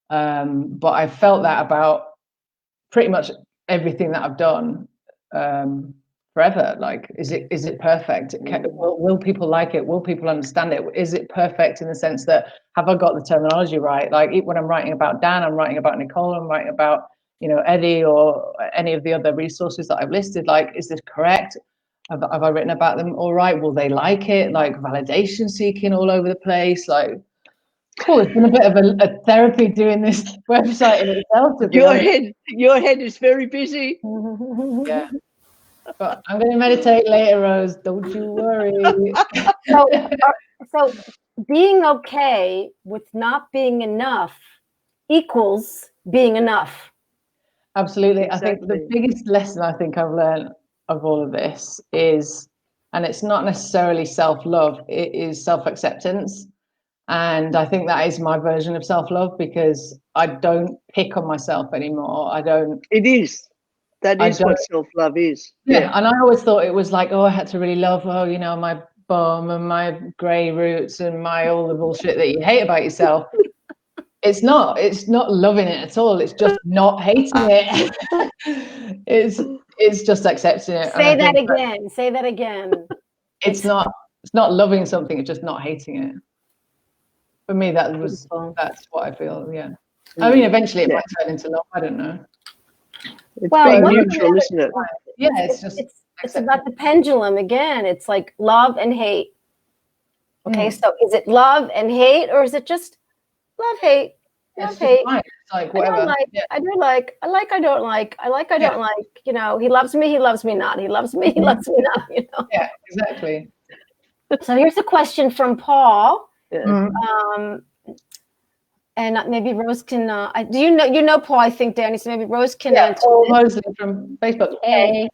Speaker 2: But I felt that about pretty much everything that I've done forever. Like, is it perfect? Will people like it? Will people understand it? Is it perfect in the sense that, have I got the terminology right? Like, when I'm writing about Dan, I'm writing about Nicole, I'm writing about, you know, Eddie, or any of the other resources that I've listed. Like, is this correct? Have I written about them all right? Will they like it? Like, validation seeking all over the place. Like, cool. It's been a bit of a therapy doing this website in itself.
Speaker 3: Your head is very busy.
Speaker 2: Yeah. But I'm going to meditate later, Rose. Don't you worry.
Speaker 1: So being okay with not being enough equals being enough.
Speaker 2: Absolutely.
Speaker 3: Exactly.
Speaker 2: I think the biggest lesson I think I've learned of all of this is, and it's not necessarily self-love, it is self-acceptance. And I think that is my version of self-love, because I don't pick on myself anymore.
Speaker 3: It is. That is what self-love is.
Speaker 2: Yeah. And I always thought it was like, oh, I had to really love, you know, my bum and my grey roots and all the bullshit that you hate about yourself. It's not loving it at all. It's just not hating it. It's just accepting it.
Speaker 1: Say that again.
Speaker 2: It's not loving something, it's just not hating it. For me, that's what I feel. Yeah. I mean, eventually it might turn into love. I don't know.
Speaker 3: It's being neutral, isn't it?
Speaker 2: Yeah, it's
Speaker 1: about the pendulum again. It's like love and hate. Okay, so is it love and hate, or is it just love, hate? Love, hate.
Speaker 2: It's like whatever.
Speaker 1: I don't like. You know, he loves me not. He loves me not. You know.
Speaker 2: Yeah, exactly.
Speaker 1: So here's a question from Paul.
Speaker 3: Yeah.
Speaker 1: And maybe Rose can. Do you know Paul? I think, Dani. So maybe Rose can answer.
Speaker 2: Paul Mosley from Facebook.
Speaker 1: Hey,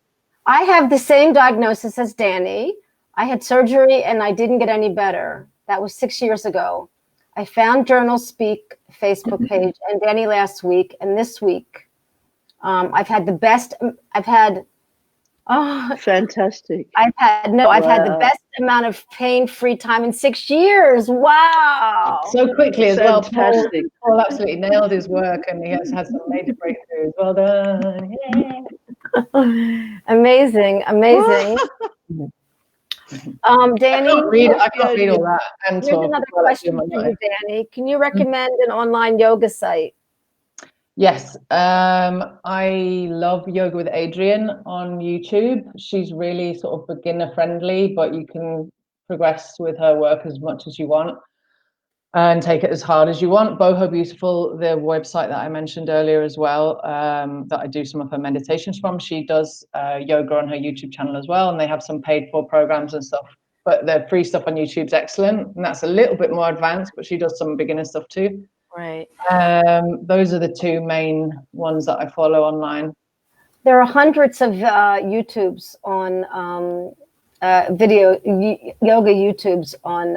Speaker 1: I have the same diagnosis as Dani. I had surgery and I didn't get any better. That was 6 years ago. I found Journal Speak Facebook page and Dani last week, and this week I've had the best.
Speaker 3: Fantastic.
Speaker 1: I've had the best amount of pain-free time in 6 years. Wow.
Speaker 2: So quickly as
Speaker 3: Fantastic.
Speaker 2: well. Paul absolutely nailed his work, and he has had some major breakthroughs. Well done. Yay.
Speaker 1: Amazing. Dani,
Speaker 2: I can't read all that. And
Speaker 1: here's another question for you, Dani. Can you recommend an online yoga site?
Speaker 2: Yes, I love Yoga with Adriene on YouTube. She's really sort of beginner friendly, but you can progress with her work as much as you want and take it as hard as you want. Boho Beautiful, the website that I mentioned earlier as well, that I do some of her meditations from, she does yoga on her YouTube channel as well, and they have some paid for programs and stuff. But the free stuff on YouTube's excellent, and that's a little bit more advanced, but she does some beginner stuff too.
Speaker 1: Right.
Speaker 2: Those are the two main ones that I follow online.
Speaker 1: There are hundreds of YouTubes on yoga YouTubes on,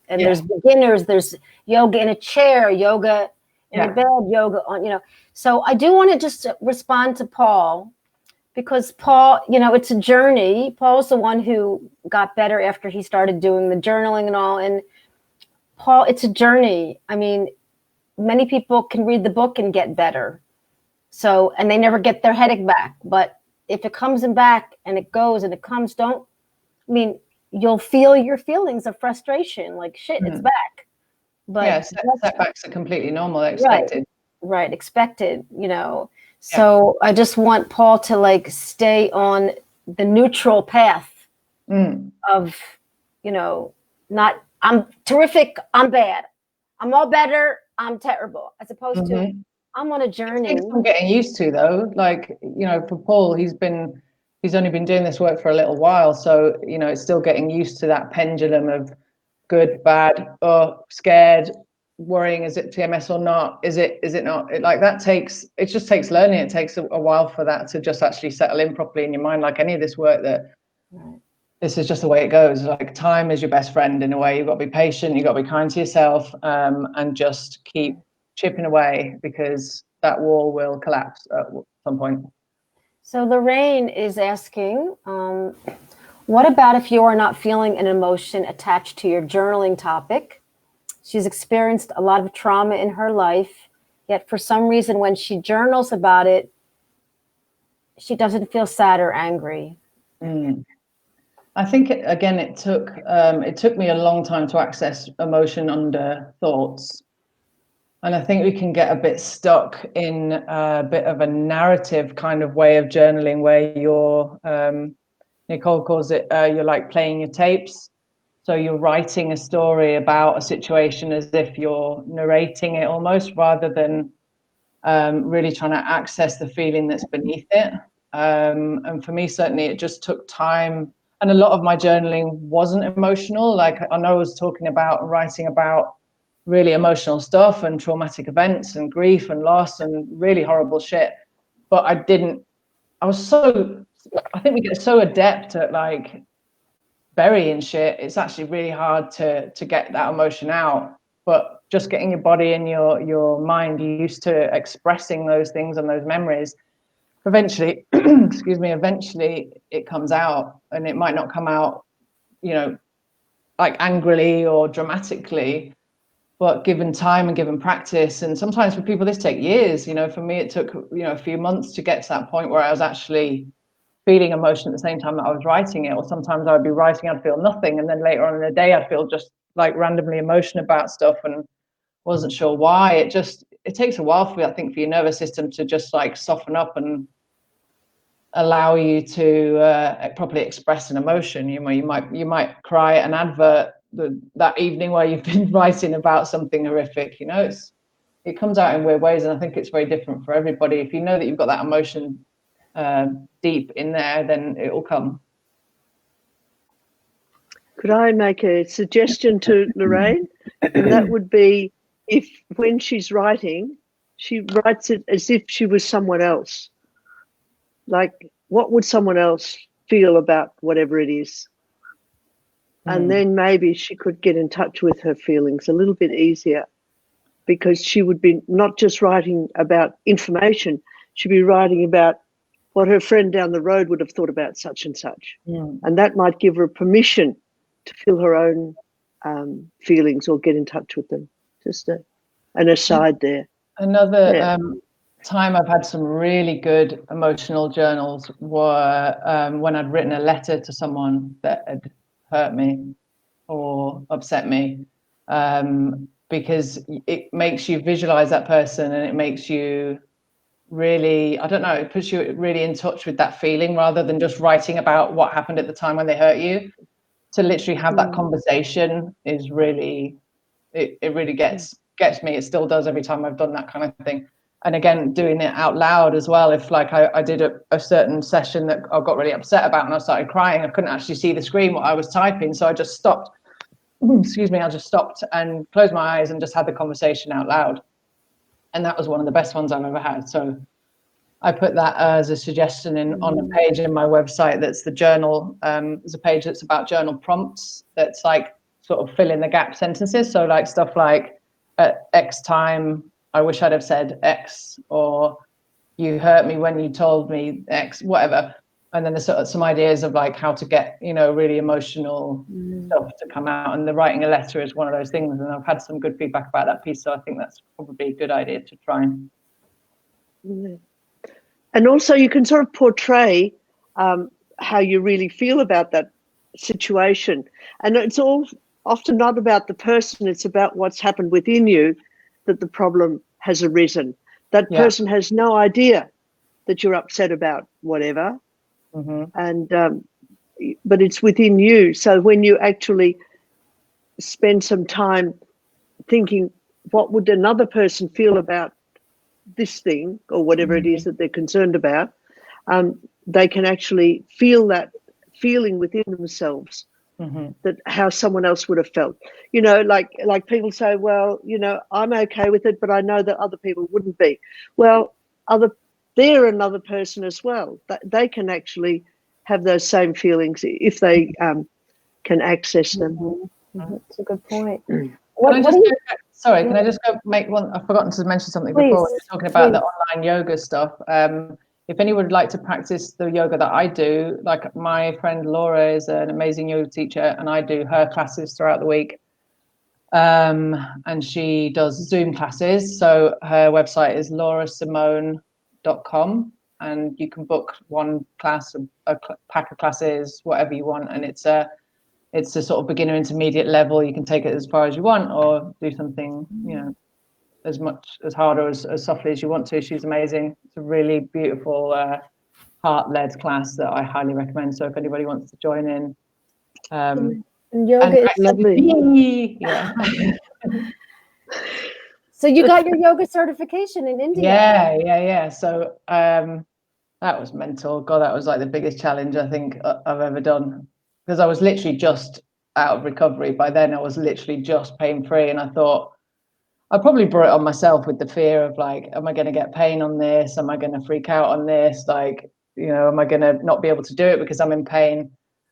Speaker 1: and there's beginners, there's yoga in a chair, yoga in a bed, yoga on, So I do want to just respond to Paul, because Paul, it's a journey. Paul's the one who got better after he started doing the journaling and all. And Paul, it's a journey. I mean, many people can read the book and get better. So, and they never get their headache back. But if it comes back and it goes and it comes, you'll feel your feelings of frustration, like shit, it's back. But
Speaker 2: setbacks are completely normal, expected.
Speaker 1: Right, expected, So I just want Paul to stay on the neutral path of, not I'm terrific, I'm bad, I'm all better, I'm terrible, as opposed to I'm on a journey.
Speaker 2: I'm getting used to though, for Paul, he's only been doing this work for a little while, so it's still getting used to that pendulum of good, bad, scared, worrying, is it TMS or not, is it not, it just takes learning. It takes a while for that to just actually settle in properly in your mind, like any of this work, that this is just the way it goes. Like, time is your best friend in a way. You've got to be patient, you've got to be kind to yourself, and just keep chipping away, because that wall will collapse at some point.
Speaker 1: So Lorraine is asking, what about if you are not feeling an emotion attached to your journaling topic? She's experienced a lot of trauma in her life, yet for some reason when she journals about it, she doesn't feel sad or angry.
Speaker 2: I think, it took me a long time to access emotion under thoughts. And I think we can get a bit stuck in a bit of a narrative kind of way of journaling, where Nicole calls it, you're like playing your tapes. So you're writing a story about a situation as if you're narrating it almost, rather than really trying to access the feeling that's beneath it. And for me, certainly, it just took time. And a lot of my journaling wasn't emotional. Like, I know I was talking about writing about really emotional stuff and traumatic events and grief and loss and really horrible shit. But I think we get so adept at burying shit, it's actually really hard to get that emotion out. But just getting your body and your mind used to expressing those things and those memories, eventually eventually it comes out. And it might not come out angrily or dramatically, but given time and given practice, and sometimes for people this take years. For me, it took a few months to get to that point where I was actually feeling emotion at the same time that I was writing it. Or sometimes I would be writing, I'd feel nothing, and then later on in the day I'd feel just randomly emotional about stuff and wasn't sure why. It takes a while for your nervous system to just soften up and allow you to properly express an emotion. You might cry at an advert that evening where you've been writing about something horrific. It comes out in weird ways, and I think it's very different for everybody. If you know that you've got that emotion deep in there, then it will come.
Speaker 3: Could I make a suggestion to Lorraine? And that would be, if when she's writing, she writes it as if she was someone else. Like, what would someone else feel about whatever it is? And then maybe she could get in touch with her feelings a little bit easier, because she would be not just writing about information, she'd be writing about what her friend down the road would have thought about such and such. And that might give her permission to feel her own feelings or get in touch with them. Just an aside there.
Speaker 2: Another time I've had some really good emotional journals were when I'd written a letter to someone that had hurt me or upset me, because it makes you visualize that person, and it makes you really, I don't know, it puts you really in touch with that feeling rather than just writing about what happened at the time when they hurt you. To literally have that conversation is really, it really gets me. It still does every time I've done that kind of thing. And again, doing it out loud as well. If like I did a certain session that I got really upset about and I started crying, I couldn't actually see the screen what I was typing. So I just stopped, I just stopped and closed my eyes and just had the conversation out loud. And that was one of the best ones I've ever had. So I put that as a suggestion on a page in my website. That's the journal. There's a page that's about journal prompts. That's like sort of fill in the gap sentences. So like stuff like at X time, I wish I'd have said X, or you hurt me when you told me X, whatever. And then there's sort of some ideas of like how to get, really emotional stuff to come out. And the writing a letter is one of those things. And I've had some good feedback about that piece. So I think that's probably a good idea to try and.
Speaker 3: And also you can sort of portray how you really feel about that situation. And it's all often not about the person, it's about what's happened within you that the problem has arisen. That person has no idea that you're upset about whatever. And but it's within you. So when you actually spend some time thinking, what would another person feel about this thing or whatever it is that they're concerned about, they can actually feel that feeling within themselves, that how someone else would have felt. Like people say, well, I'm okay with it, but I know that other people wouldn't be. Well, they're another person as well. They can actually have those same feelings if they can access them.
Speaker 1: That's a good point.
Speaker 2: Can I just go make one? I've forgotten to mention something before. We were talking about the online yoga stuff. If anyone would like to practice the yoga that I do, like my friend Laura is an amazing yoga teacher, and I do her classes throughout the week. And she does Zoom classes. So her website is laurasimone.com, and you can book one class, a pack of classes, whatever you want, and it's a sort of beginner intermediate level. You can take it as far as you want or do something, as much as hard or as softly as you want to. She's amazing. It's a really beautiful heart-led class that I highly recommend. So if anybody wants to join in,
Speaker 1: yoga is
Speaker 3: lovely.
Speaker 2: Yeah.
Speaker 1: So you got your yoga certification in India.
Speaker 2: Yeah. So that was mental. God, that was like the biggest challenge I think I've ever done, because I was literally just out of recovery. By then I was literally just pain-free, and I thought I probably brought it on myself with the fear of like, am I going to get pain on this? Am I going to freak out on this? Like, am I going to not be able to do it because I'm in pain?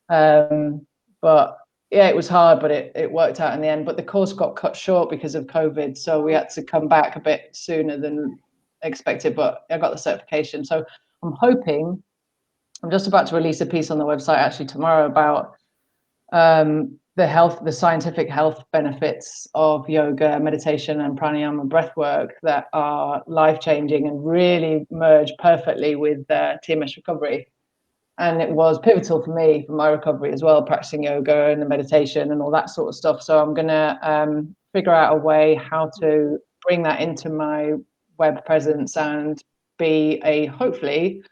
Speaker 2: But yeah, it was hard, but it worked out in the end. But the course got cut short because of COVID. So we had to come back a bit sooner than expected, but I got the certification. So I'm just about to release a piece on the website actually tomorrow about the scientific health benefits of yoga, meditation, and pranayama breathwork that are life-changing and really merge perfectly with TMS recovery. And it was pivotal for me, for my recovery as well, practicing yoga and the meditation and all that sort of stuff. So I'm going to figure out a way how to bring that into my web presence and be hopefully,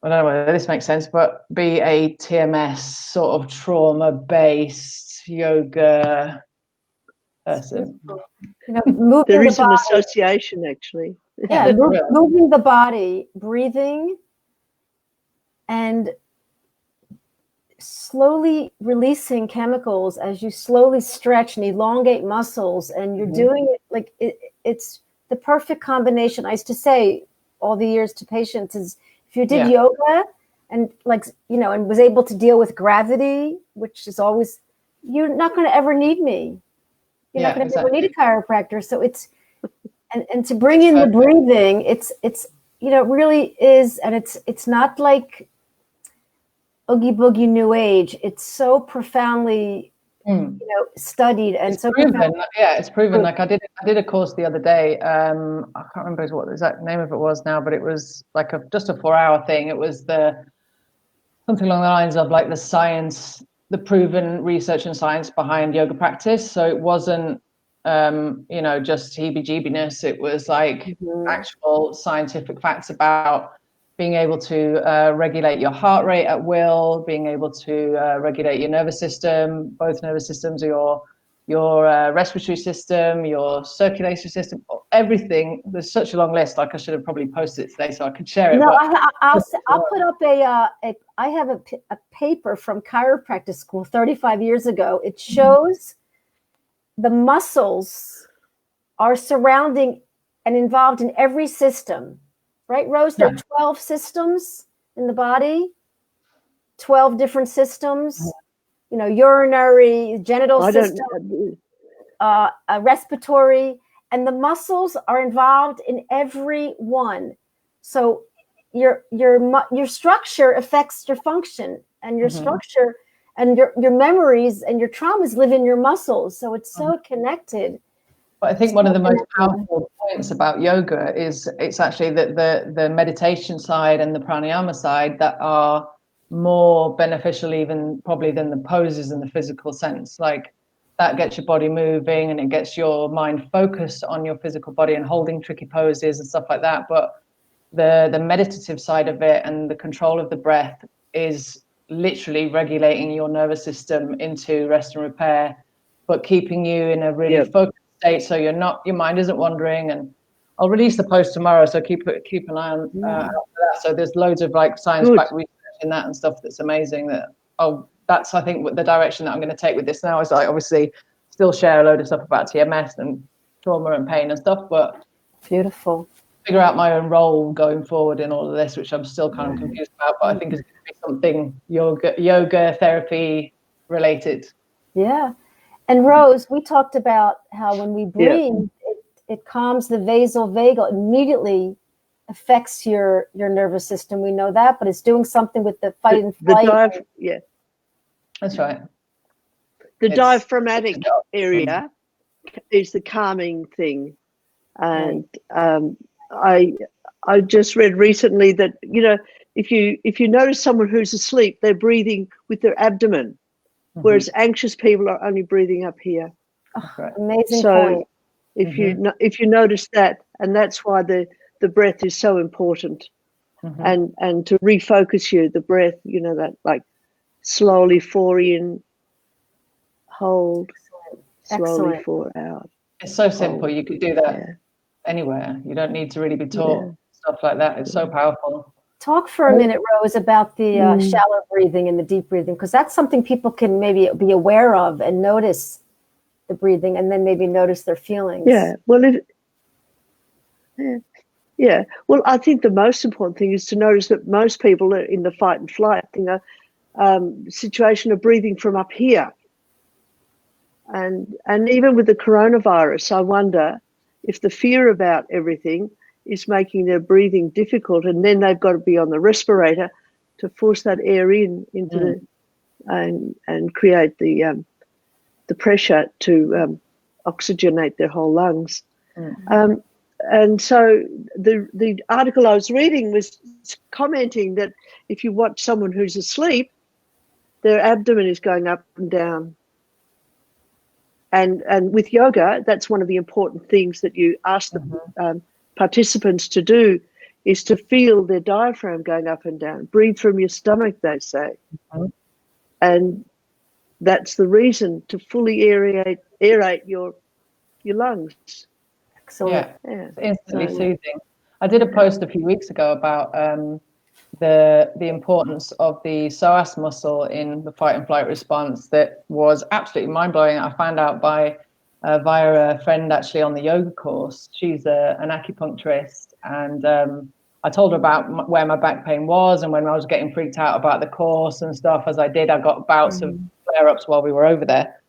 Speaker 2: I don't know whether this makes sense, but be a TMS sort of trauma-based yoga person.
Speaker 3: There is an association, actually.
Speaker 1: Yeah, moving the body, breathing, and slowly releasing chemicals as you slowly stretch and elongate muscles, and you're doing it like it's the perfect combination. I used to say all the years to patients is, if you did yoga and and was able to deal with gravity, which is always, you're not going to ever need me. You're not going to ever need a chiropractor. So it's, and to bring in the breathing, it's it really is. And it's not like oogie boogie new age. It's so profoundly, studied and so
Speaker 2: proven. Yeah, it's proven. Like I did a course the other day. I can't remember what the exact name of it was now, but it was like just a 4-hour thing. It was something along the lines of like the science, the proven research and science behind yoga practice. So it wasn't just heebie-jeebiness. It was like actual scientific facts about being able to regulate your heart rate at will, being able to regulate your nervous system, both nervous systems, your respiratory system, your circulatory system, everything. There's such a long list. Like I should have probably posted it today so I could share it.
Speaker 1: No, I'll put up I have a paper from chiropractic school 35 years ago. It shows the muscles are surrounding and involved in every system. Right, Rose? There are 12 systems in the body, 12 different systems, urinary, genital system, respiratory, and the muscles are involved in every one. So your structure affects your function, and your structure and your memories and your traumas live in your muscles. So it's so connected.
Speaker 2: But I think one of the most powerful points about yoga is it's actually that the meditation side and the pranayama side that are more beneficial even probably than the poses in the physical sense. Like that gets your body moving and it gets your mind focused on your physical body and holding tricky poses and stuff like that. But the meditative side of it and the control of the breath is literally regulating your nervous system into rest and repair, but keeping you in a really focused state so your mind isn't wandering. And I'll release the post tomorrow, so keep an eye on out for that. So there's loads of like science-backed research in that and stuff that's amazing. That's I think what the direction that I'm going to take with this now is I obviously still share a load of stuff about TMS and trauma and pain and stuff, but
Speaker 1: beautiful.
Speaker 2: Figure out my own role going forward in all of this, which I'm still kind of confused about, but I think it's going to be something yoga therapy related.
Speaker 1: Yeah. And Rose, we talked about how when we breathe, it calms the vasovagal, immediately affects your nervous system. We know that, but it's doing something with the fight and flight.
Speaker 2: That's right.
Speaker 3: The diaphragmatic area is the calming thing. And I just read recently that, if you notice someone who's asleep, they're breathing with their abdomen, whereas anxious people are only breathing up here.
Speaker 1: Amazing
Speaker 3: so
Speaker 1: point.
Speaker 3: If you notice that, and that's why the breath is so important, and to refocus you, the breath, that like slowly 4 in, hold, slowly 4 out.
Speaker 2: It's so simple. You could do that anywhere. You don't need to really be taught stuff like that. It's so powerful.
Speaker 1: Talk for a minute, Rose, about the shallow breathing and the deep breathing, because that's something people can maybe be aware of and notice the breathing, and then maybe notice their feelings.
Speaker 3: Well, I think the most important thing is to notice that most people are in the fight and flight situation of breathing from up here. And even with the coronavirus, I wonder if the fear about everything is making their breathing difficult, and then they've got to be on the respirator to force that air into and create the pressure to oxygenate their whole lungs. And so the article I was reading was commenting that if you watch someone who's asleep, their abdomen is going up and down. And with yoga, that's one of the important things that you ask the participants to do, is to feel their diaphragm going up and down. Breathe from your stomach, they say. And that's the reason to fully aerate your lungs.
Speaker 1: Excellent.
Speaker 2: It's instantly soothing. I did a post a few weeks ago about the importance of the psoas muscle in the fight and flight response that was absolutely mind-blowing. I found out via a friend actually on the yoga course. She's an acupuncturist, and I told her about where my back pain was, and when I was getting freaked out about the course and stuff, as I got bouts of flare-ups while we were over there.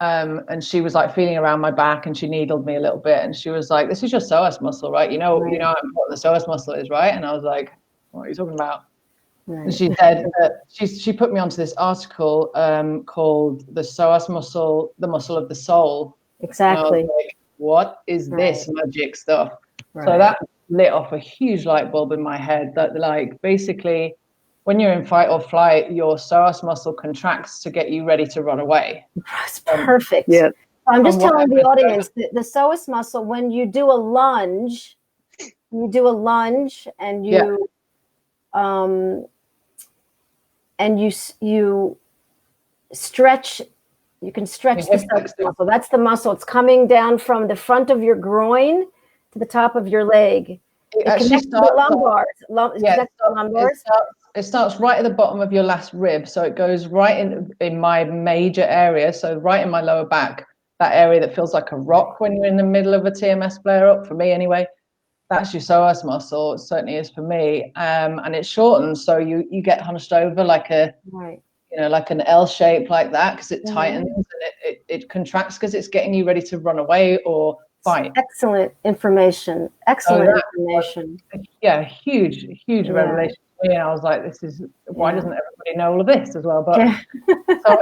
Speaker 2: And she was like feeling around my back, and she needled me a little bit, and she was like, "This is your psoas muscle, right? You know what the psoas muscle is, right?" And I was like, "What are you talking about?" And she said that she put me onto this article called "The Psoas Muscle, the Muscle of the Soul."
Speaker 1: Exactly.
Speaker 2: And I was like, what is this magic stuff? So that lit off a huge light bulb in my head. That like basically, when you're in fight or flight, your psoas muscle contracts to get you ready to run away.
Speaker 1: That's perfect. I'm just telling the audience that the psoas muscle, when you do a lunge, and you you stretch. You can stretch the psoas muscle. That's the muscle. It's coming down from the front of your groin to the top of your leg. It connects to the lumbars.
Speaker 2: It starts right at the bottom of your last rib, so it goes right in my major area, so right in my lower back, that area that feels like a rock when you're in the middle of a TMS flare up, for me anyway. That's your psoas muscle. It certainly is for me, and it shortens, so you get hunched over like like an L shape like that, because it tightens and it contracts because it's getting you ready to run away or fight.
Speaker 1: Excellent information.
Speaker 2: Yeah, huge revelation. I was like, this is why doesn't everybody know all of this as well? But so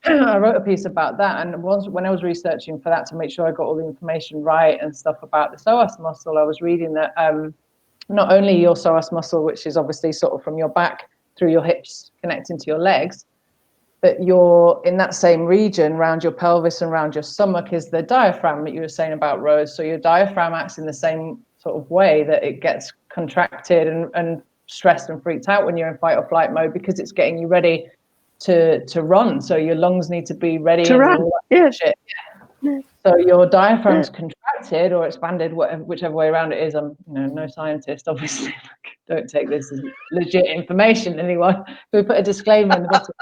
Speaker 2: I wrote a piece about that, and when I was researching for that to make sure I got all the information right and stuff about the psoas muscle, I was reading that not only your psoas muscle, which is obviously sort of from your back through your hips connecting to your legs, but you're in that same region around your pelvis and around your stomach is the diaphragm that you were saying about, Rose. So your diaphragm acts in the same sort of way, that it gets contracted and stressed and freaked out when you're in fight or flight mode, because it's getting you ready to run. So your lungs need to be ready
Speaker 3: to run.
Speaker 2: Shit. So your diaphragm's contracted or expanded, whichever way around it is. I'm no scientist, obviously. Don't take this as legit information, anyone. We put a disclaimer in the bottom.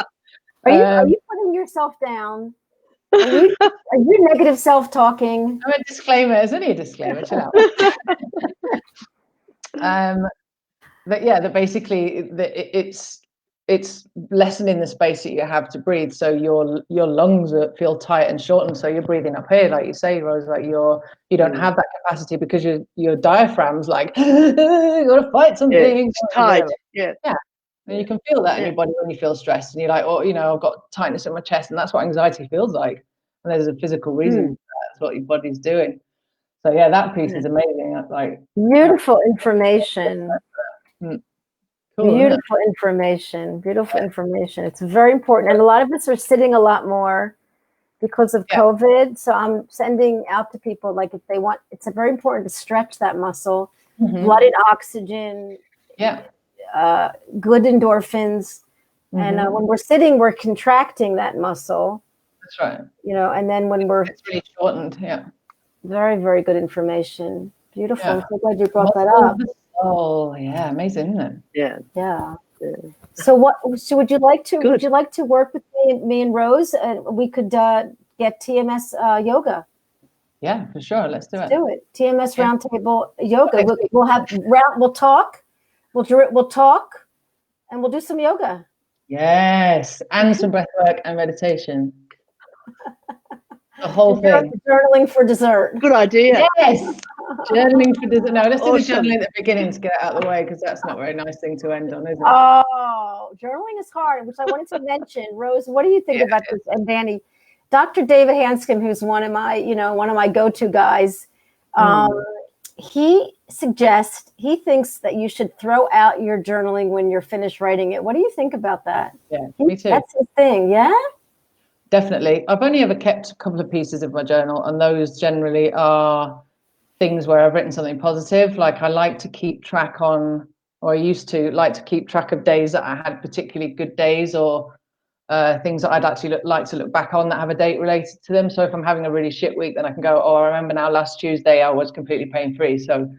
Speaker 1: Are you putting yourself down? Are you negative self-talking?
Speaker 2: I'm a disclaimer. It's only a disclaimer. Chill out. But yeah, that basically it's lessening the space that you have to breathe. So your lungs feel tight and shortened. So you're breathing up here, like you say, Rose, like you don't have that capacity because your diaphragm's like, you got to fight something.
Speaker 3: It's tight. Yeah.
Speaker 2: And you can feel that in your body when you feel stressed, and you're like, I've got tightness in my chest, and that's what anxiety feels like. And there's a physical reason for that. That's what your body's doing. So yeah, that piece is amazing. Like
Speaker 1: beautiful information.
Speaker 2: Cool,
Speaker 1: beautiful information. It's very important, and a lot of us are sitting a lot more because of COVID. So I'm sending out to people, like, if they want, it's very important to stretch that muscle, blood and oxygen. Good endorphins, and when we're sitting, we're contracting that muscle.
Speaker 2: That's right.
Speaker 1: And then when it's
Speaker 2: really shortened.
Speaker 1: Very, very good information. Beautiful. I'm so glad you brought that up.
Speaker 2: Oh yeah, amazing, isn't it?
Speaker 1: Yeah. So would you like to? Would you like to work with me and Rose, and we could get TMS yoga?
Speaker 2: Yeah, for sure. Let's do
Speaker 1: it. TMS RoundTable yoga. We'll talk. We'll talk, and we'll do some yoga.
Speaker 2: Yes, and some breath work and meditation. The whole thing.
Speaker 1: Journaling for dessert.
Speaker 3: Good idea.
Speaker 2: Yes. Journaling for dessert. No, let's do the journaling at the beginning to get it out of the way, because that's not a very nice thing to end on, is it?
Speaker 1: Oh, journaling is hard, which I wanted to mention. Rose, what do you think about this? And Dani, Dr. David Hanscom, who's one of my go-to guys, he thinks that you should throw out your journaling when you're finished writing it. What do you think about that?
Speaker 2: Yeah, me too.
Speaker 1: That's his thing, yeah?
Speaker 2: Definitely. I've only ever kept a couple of pieces of my journal, and those generally are things where I've written something positive. Like I like to keep track on, or I used to like to keep track of days that I had particularly good days, or things that I'd actually like to look back on that have a date related to them. So if I'm having a really shit week, then I can go, I remember now last Tuesday I was completely pain-free. So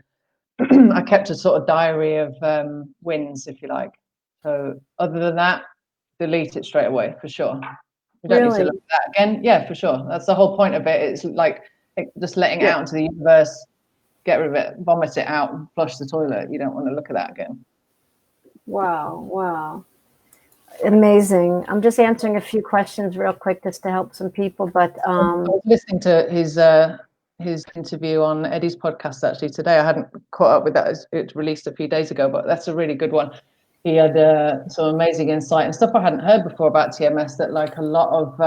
Speaker 2: I kept a sort of diary of wins, if you like. So other than that, delete it straight away, for sure. You don't need to look at that again. Yeah, for sure. That's the whole point of it. It's like just letting it out into the universe, get rid of it, vomit it out, and flush the toilet. You don't want to look at that again.
Speaker 1: Wow. Amazing. I'm just answering a few questions real quick just to help some people. But
Speaker 2: I was listening to his interview on Eddie's podcast actually today. I hadn't caught up with that. It released a few days ago, but that's a really good one. He had some amazing insight and stuff I hadn't heard before about TMS, that like a lot of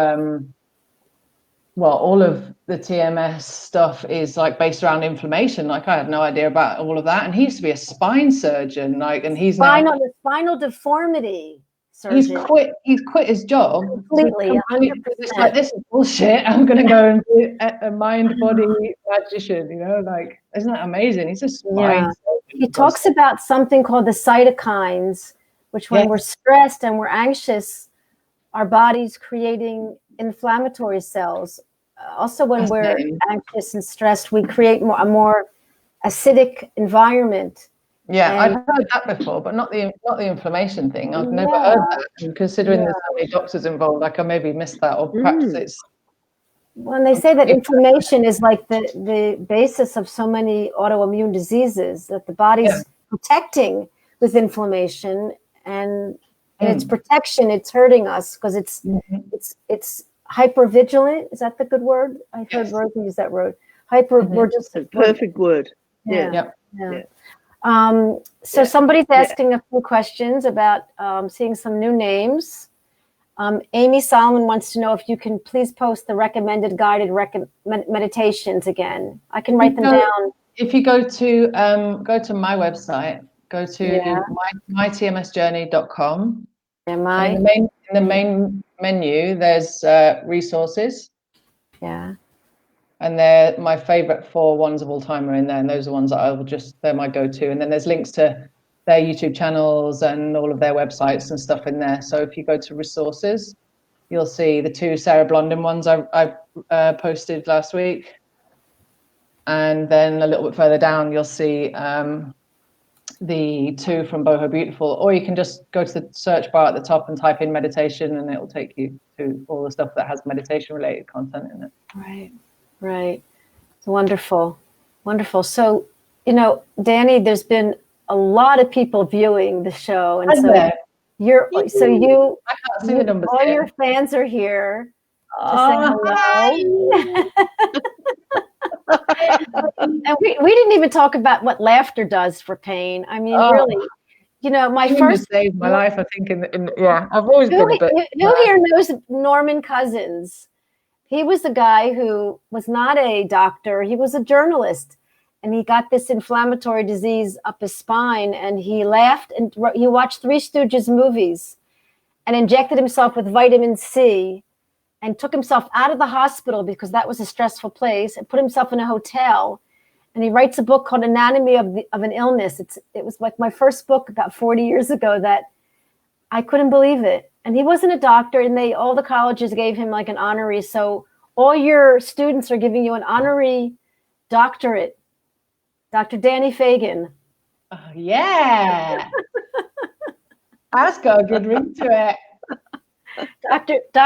Speaker 2: all of the TMS stuff is like based around inflammation. Like I had no idea about all of that. And he used to be a spine surgeon, and he's
Speaker 1: spinal deformity. surgeon.
Speaker 2: He's quit his job
Speaker 1: Completely, 100%.
Speaker 2: It's like, this is bullshit. I'm gonna go and be a mind body magician, you know, like, isn't that amazing? He's a spine surgeon.
Speaker 1: He talks about something called the cytokines, which when we're stressed and we're anxious, our body's creating inflammatory cells. Also, when we're anxious and stressed, we create a more acidic environment.
Speaker 2: Yeah, I've heard that before, but not the inflammation thing. I've never heard that. And considering there's so many doctors involved, like I maybe missed that, or perhaps it's.
Speaker 1: When they say that inflammation is like the basis of so many autoimmune diseases, that the body's protecting with inflammation, and in its protection, it's hurting us because it's hypervigilant. Is that the good word? I've heard Rose use that word. We're just
Speaker 3: a perfect word. Yeah.
Speaker 1: So somebody's asking a few questions about seeing some new names. Amy Solomon wants to know if you can please post the recommended guided meditations again. I can write them down.
Speaker 2: If you go to my website, go to mytmsjourney.com. In the main menu, there's resources.
Speaker 1: Yeah.
Speaker 2: And they're my favorite 4 ones of all time are in there, and those are ones that they're my go-to. And then there's links to their YouTube channels and all of their websites and stuff in there. So if you go to resources, you'll see the 2 Sarah Blondin ones I posted last week. And then a little bit further down, you'll see the 2 from Boho Beautiful, or you can just go to the search bar at the top and type in meditation, and it will take you to all the stuff that has meditation related content in it.
Speaker 1: Right. It's wonderful. So, Dani, there's been a lot of people viewing the show, and all your fans are here to say hello. And we didn't even talk about what laughter does for pain. I mean, really, my first
Speaker 2: saved my life. I think I've always been a bit.
Speaker 1: Who here knows Norman Cousins? He was the guy who was not a doctor. He was a journalist, and he got this inflammatory disease up his spine, and he laughed and he watched Three Stooges movies and injected himself with vitamin C and took himself out of the hospital because that was a stressful place, and put himself in a hotel. And he writes a book called Anatomy of an Illness. It was like my first book about 40 years ago that I couldn't believe it. And he wasn't a doctor, and all the colleges gave him like an honorary. So all your students are giving you an honorary doctorate. Dr. Dani Fagan.
Speaker 2: Yeah. That's got a good ring to it.
Speaker 1: Dr. D.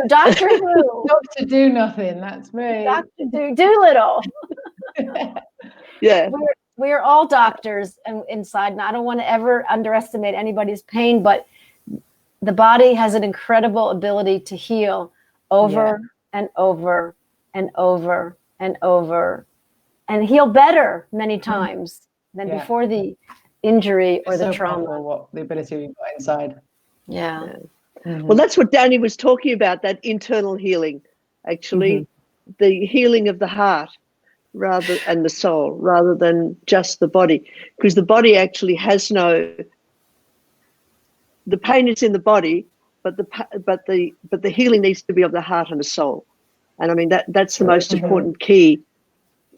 Speaker 1: Doctor Who.
Speaker 2: Dr. Do Nothing, that's me.
Speaker 1: Dr. Doolittle.
Speaker 3: Yeah.
Speaker 1: We're all doctors inside, and I don't want to ever underestimate anybody's pain, but the body has an incredible ability to heal over and over and over and over, and heal better many times than before the injury or the trauma.
Speaker 2: What the ability we've got inside.
Speaker 1: Yeah.
Speaker 3: Mm-hmm. Well, that's what Dani was talking about, that internal healing, actually, the healing of the heart and the soul, rather than just the body, because the body actually has the pain is in the body, but the healing needs to be of the heart and the soul. And I mean, that's the most important key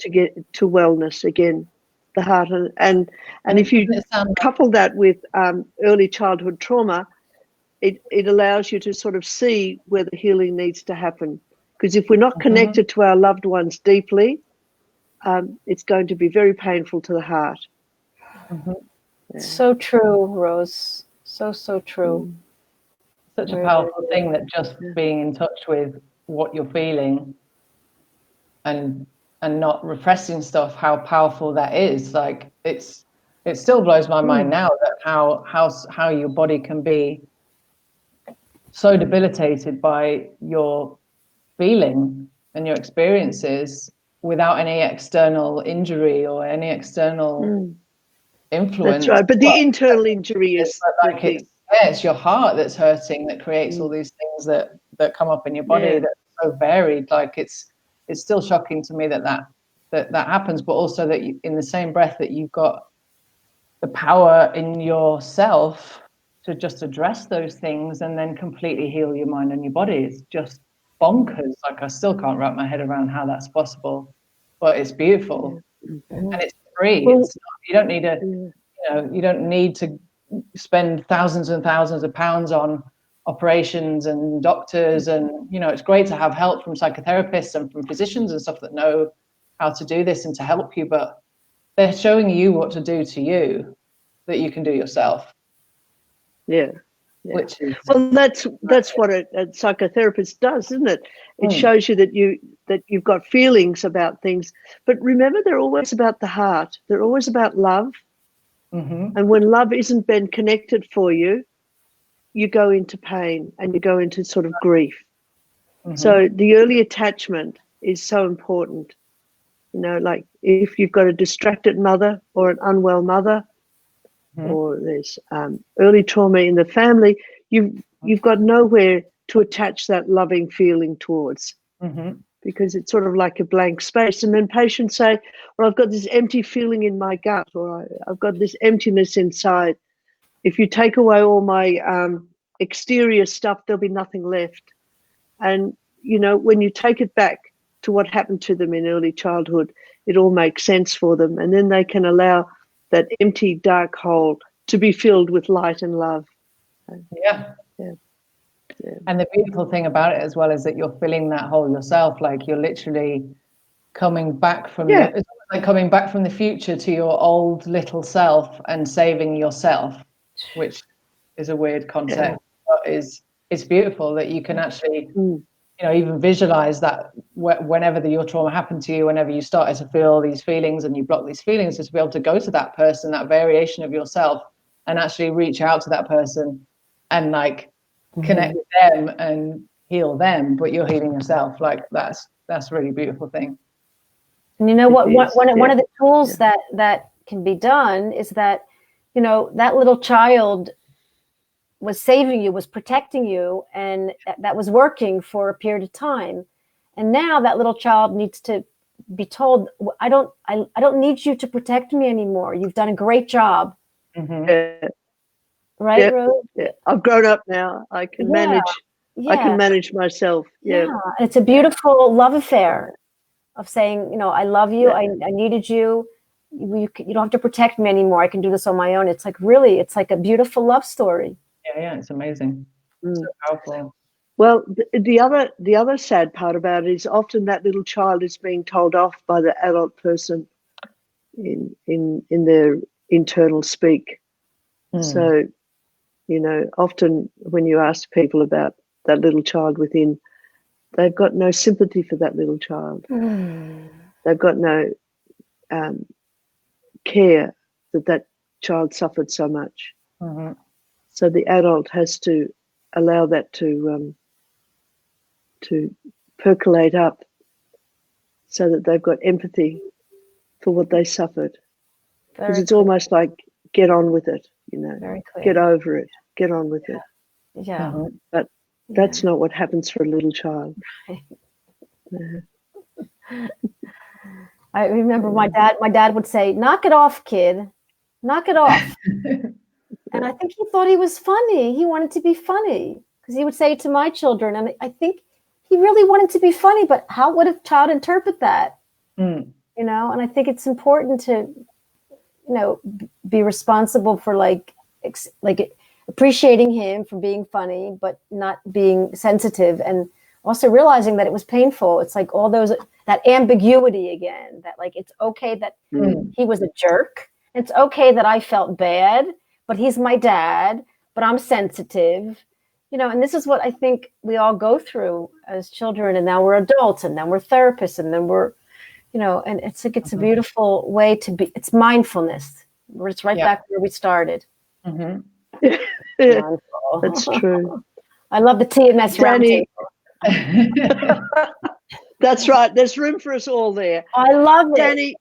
Speaker 3: to get to wellness again, the heart. And if you couple that with early childhood trauma, it allows you to sort of see where the healing needs to happen. Because if we're not connected to our loved ones deeply, it's going to be very painful to the heart. Yeah.
Speaker 1: So true, Rose. So true.
Speaker 2: Such a powerful thing, that just being in touch with what you're feeling and not repressing stuff, how powerful that is. Like it still blows my mind now that how your body can be so debilitated by your feeling and your experiences without any external injury or any external influence.
Speaker 3: That's right, but the internal injury is
Speaker 2: like it's your heart that's hurting, that creates all these things that come up in your body that are so varied. Like it's still shocking to me that happens, but also that in the same breath that you've got the power in yourself to just address those things and then completely heal your mind and your body. It's just bonkers. Like, I still can't wrap my head around how that's possible, but it's beautiful. And it's free.
Speaker 3: Well,
Speaker 2: it's not, you don't need you don't need to spend thousands and thousands of pounds on operations and doctors, and it's great to have help from psychotherapists and from physicians and stuff that know how to do this and to help you, but they're showing you what to do to you that you can do yourself. Which is,
Speaker 3: well, that's what a psychotherapist does, isn't it? It shows you that you've got feelings about things, but remember, they're always about the heart. They're always about love. And when love isn't been connected for you, you go into pain and you go into sort of grief. So the early attachment is so important. Like if you've got a distracted mother or an unwell mother, or there's early trauma in the family, you've got nowhere to attach that loving feeling towards, because it's sort of like a blank space. And then patients say, well, I've got this empty feeling in my gut, or I've got this emptiness inside. If you take away all my exterior stuff, there'll be nothing left. And, when you take it back to what happened to them in early childhood, it all makes sense for them. And then they can allow that empty, dark hole to be filled with light and love.
Speaker 2: Yeah. And the beautiful thing about it as well is that you're filling that hole yourself. Like, you're literally coming back from it's like coming back from the future to your old little self and saving yourself, which is a weird concept, but it's beautiful that you can actually even visualize that whenever your trauma happened to you, whenever you started to feel these feelings and you block these feelings, just to be able to go to that person, that variation of yourself, and actually reach out to that person and like connect with them and heal them, but you're healing yourself. Like, that's a really beautiful thing.
Speaker 1: And one of the tools that can be done is that that little child was saving you, was protecting you, and that was working for a period of time. And now that little child needs to be told, I don't need you to protect me anymore. You've done a great job. Right, Rose?
Speaker 3: Yeah. I've grown up now. I can manage. I can manage myself. Yeah.
Speaker 1: It's a beautiful love affair of saying, I love you. I needed you. You don't have to protect me anymore. I can do this on my own. It's like a beautiful love story.
Speaker 2: Yeah, it's amazing. So powerful.
Speaker 3: Well, the other sad part about it is often that little child is being told off by the adult person in their internal speak. So, often when you ask people about that little child within, they've got no sympathy for that little child. They've got no care that child suffered so much. So the adult has to allow that to percolate up, so that they've got empathy for what they suffered. Because it's almost like, get on with it, get over it, get on with it.
Speaker 1: Yeah.
Speaker 3: But that's not what happens for a little child.
Speaker 1: I remember my dad would say, knock it off, kid, knock it off. And I think he thought he was funny. He wanted to be funny, because he would say it to my children. And I think he really wanted to be funny, but how would a child interpret that? And I think it's important to, be responsible for like appreciating him for being funny, but not being sensitive, and also realizing that it was painful. It's like all that ambiguity again, that like, it's okay that he was a jerk. It's okay that I felt bad, but he's my dad, but I'm sensitive, and this is what I think we all go through as children, and now we're adults, and then we're therapists, and then we're, and it's like, it's a beautiful way to be. It's mindfulness. It's right back where we started.
Speaker 3: That's true.
Speaker 1: I love the TMS RoundTable.
Speaker 3: That's right. There's room for us all there.
Speaker 1: I love it.
Speaker 3: Dani,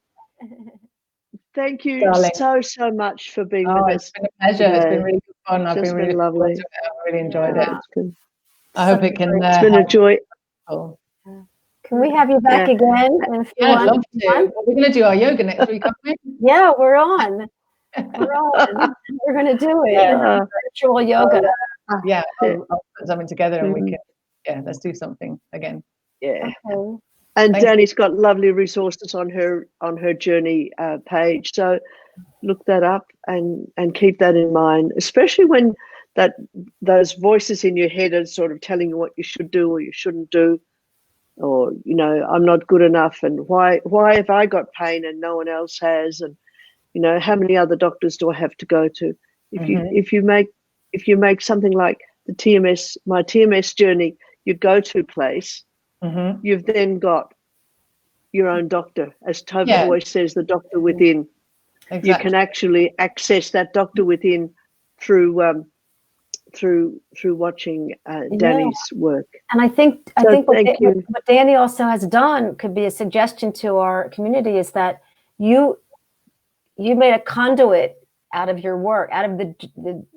Speaker 3: thank you so much for being with us.
Speaker 2: It's been a pleasure. It's been really good fun. I've been really
Speaker 3: lovely.
Speaker 2: I've really enjoyed it. I hope it can.
Speaker 3: It's been a joy.
Speaker 1: Can we have you back again?
Speaker 2: I'd love to. We're going to do our yoga next week, aren't we?
Speaker 1: Yeah, we're on. We're going to do it.
Speaker 3: Yeah.
Speaker 1: Virtual yoga.
Speaker 2: Yeah, I'll put something together and we can, let's do something again.
Speaker 3: Yeah.
Speaker 1: Okay.
Speaker 3: And
Speaker 2: Thank
Speaker 3: Dani's got lovely resources on her journey page. So look that up and keep that in mind, especially when those voices in your head are sort of telling you what you should do or you shouldn't do, or I'm not good enough, and why have I got pain and no one else has, and how many other doctors do I have to go to? If you make something like my TMS journey your go-to place, you've then got your own doctor, as Tovah always says, the doctor within. Exactly. You can actually access that doctor within through watching Dani's work.
Speaker 1: And I think what Dani also has done could be a suggestion to our community, is that you made a conduit out of your work, out of the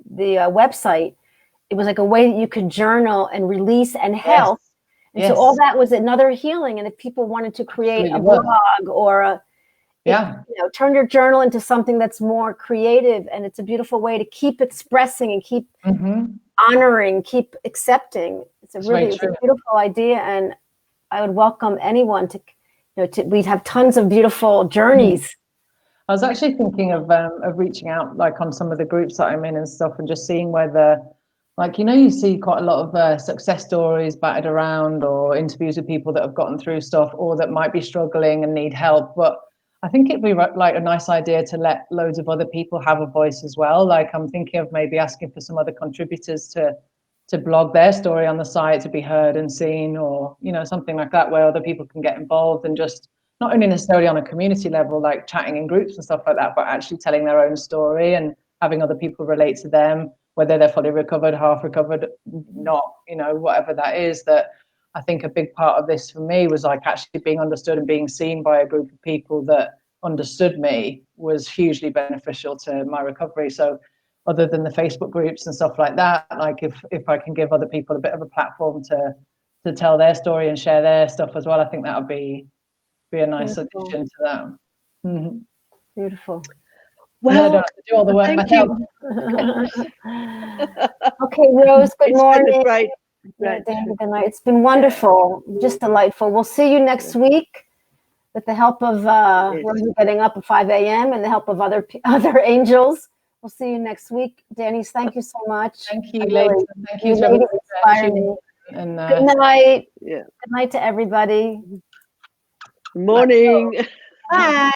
Speaker 1: website. It was like a way that you could journal and release and help. And so all that was another healing. And if people wanted to create a blog or turn your journal into something that's more creative, and it's a beautiful way to keep expressing and keep honoring, keep accepting. It's a beautiful idea, and I would welcome anyone to we'd have tons of beautiful journeys.
Speaker 2: I was actually thinking of reaching out, like on some of the groups that I'm in and stuff, and just seeing whether, like, you see quite a lot of success stories battered around, or interviews with people that have gotten through stuff or that might be struggling and need help. But I think it'd be like a nice idea to let loads of other people have a voice as well. Like, I'm thinking of maybe asking for some other contributors to blog their story on the site to be heard and seen, or something like that, where other people can get involved, and just not only necessarily on a community level, like chatting in groups and stuff like that, but actually telling their own story and having other people relate to them, whether they're fully recovered, half recovered, not, whatever that is. That I think a big part of this for me was like actually being understood and being seen by a group of people that understood me was hugely beneficial to my recovery. So other than the Facebook groups and stuff like that, like if I can give other people a bit of a platform to tell their story and share their stuff as well, I think that would be a nice addition to that. Mm-hmm.
Speaker 1: Beautiful.
Speaker 3: Well,
Speaker 2: I don't have to do all the work myself.
Speaker 1: Okay, Rose, good morning.
Speaker 3: Great.
Speaker 1: Good night. It's been wonderful, just delightful. We'll see you next week with the help of Rose getting up at 5 a.m. and the help of other angels. We'll see you next week. Dani, thank you so much.
Speaker 2: Thank you, ladies. Thank you.
Speaker 1: Ladies inspire me. And, good night. Yeah. Good night to everybody.
Speaker 3: Good morning.
Speaker 1: Bye.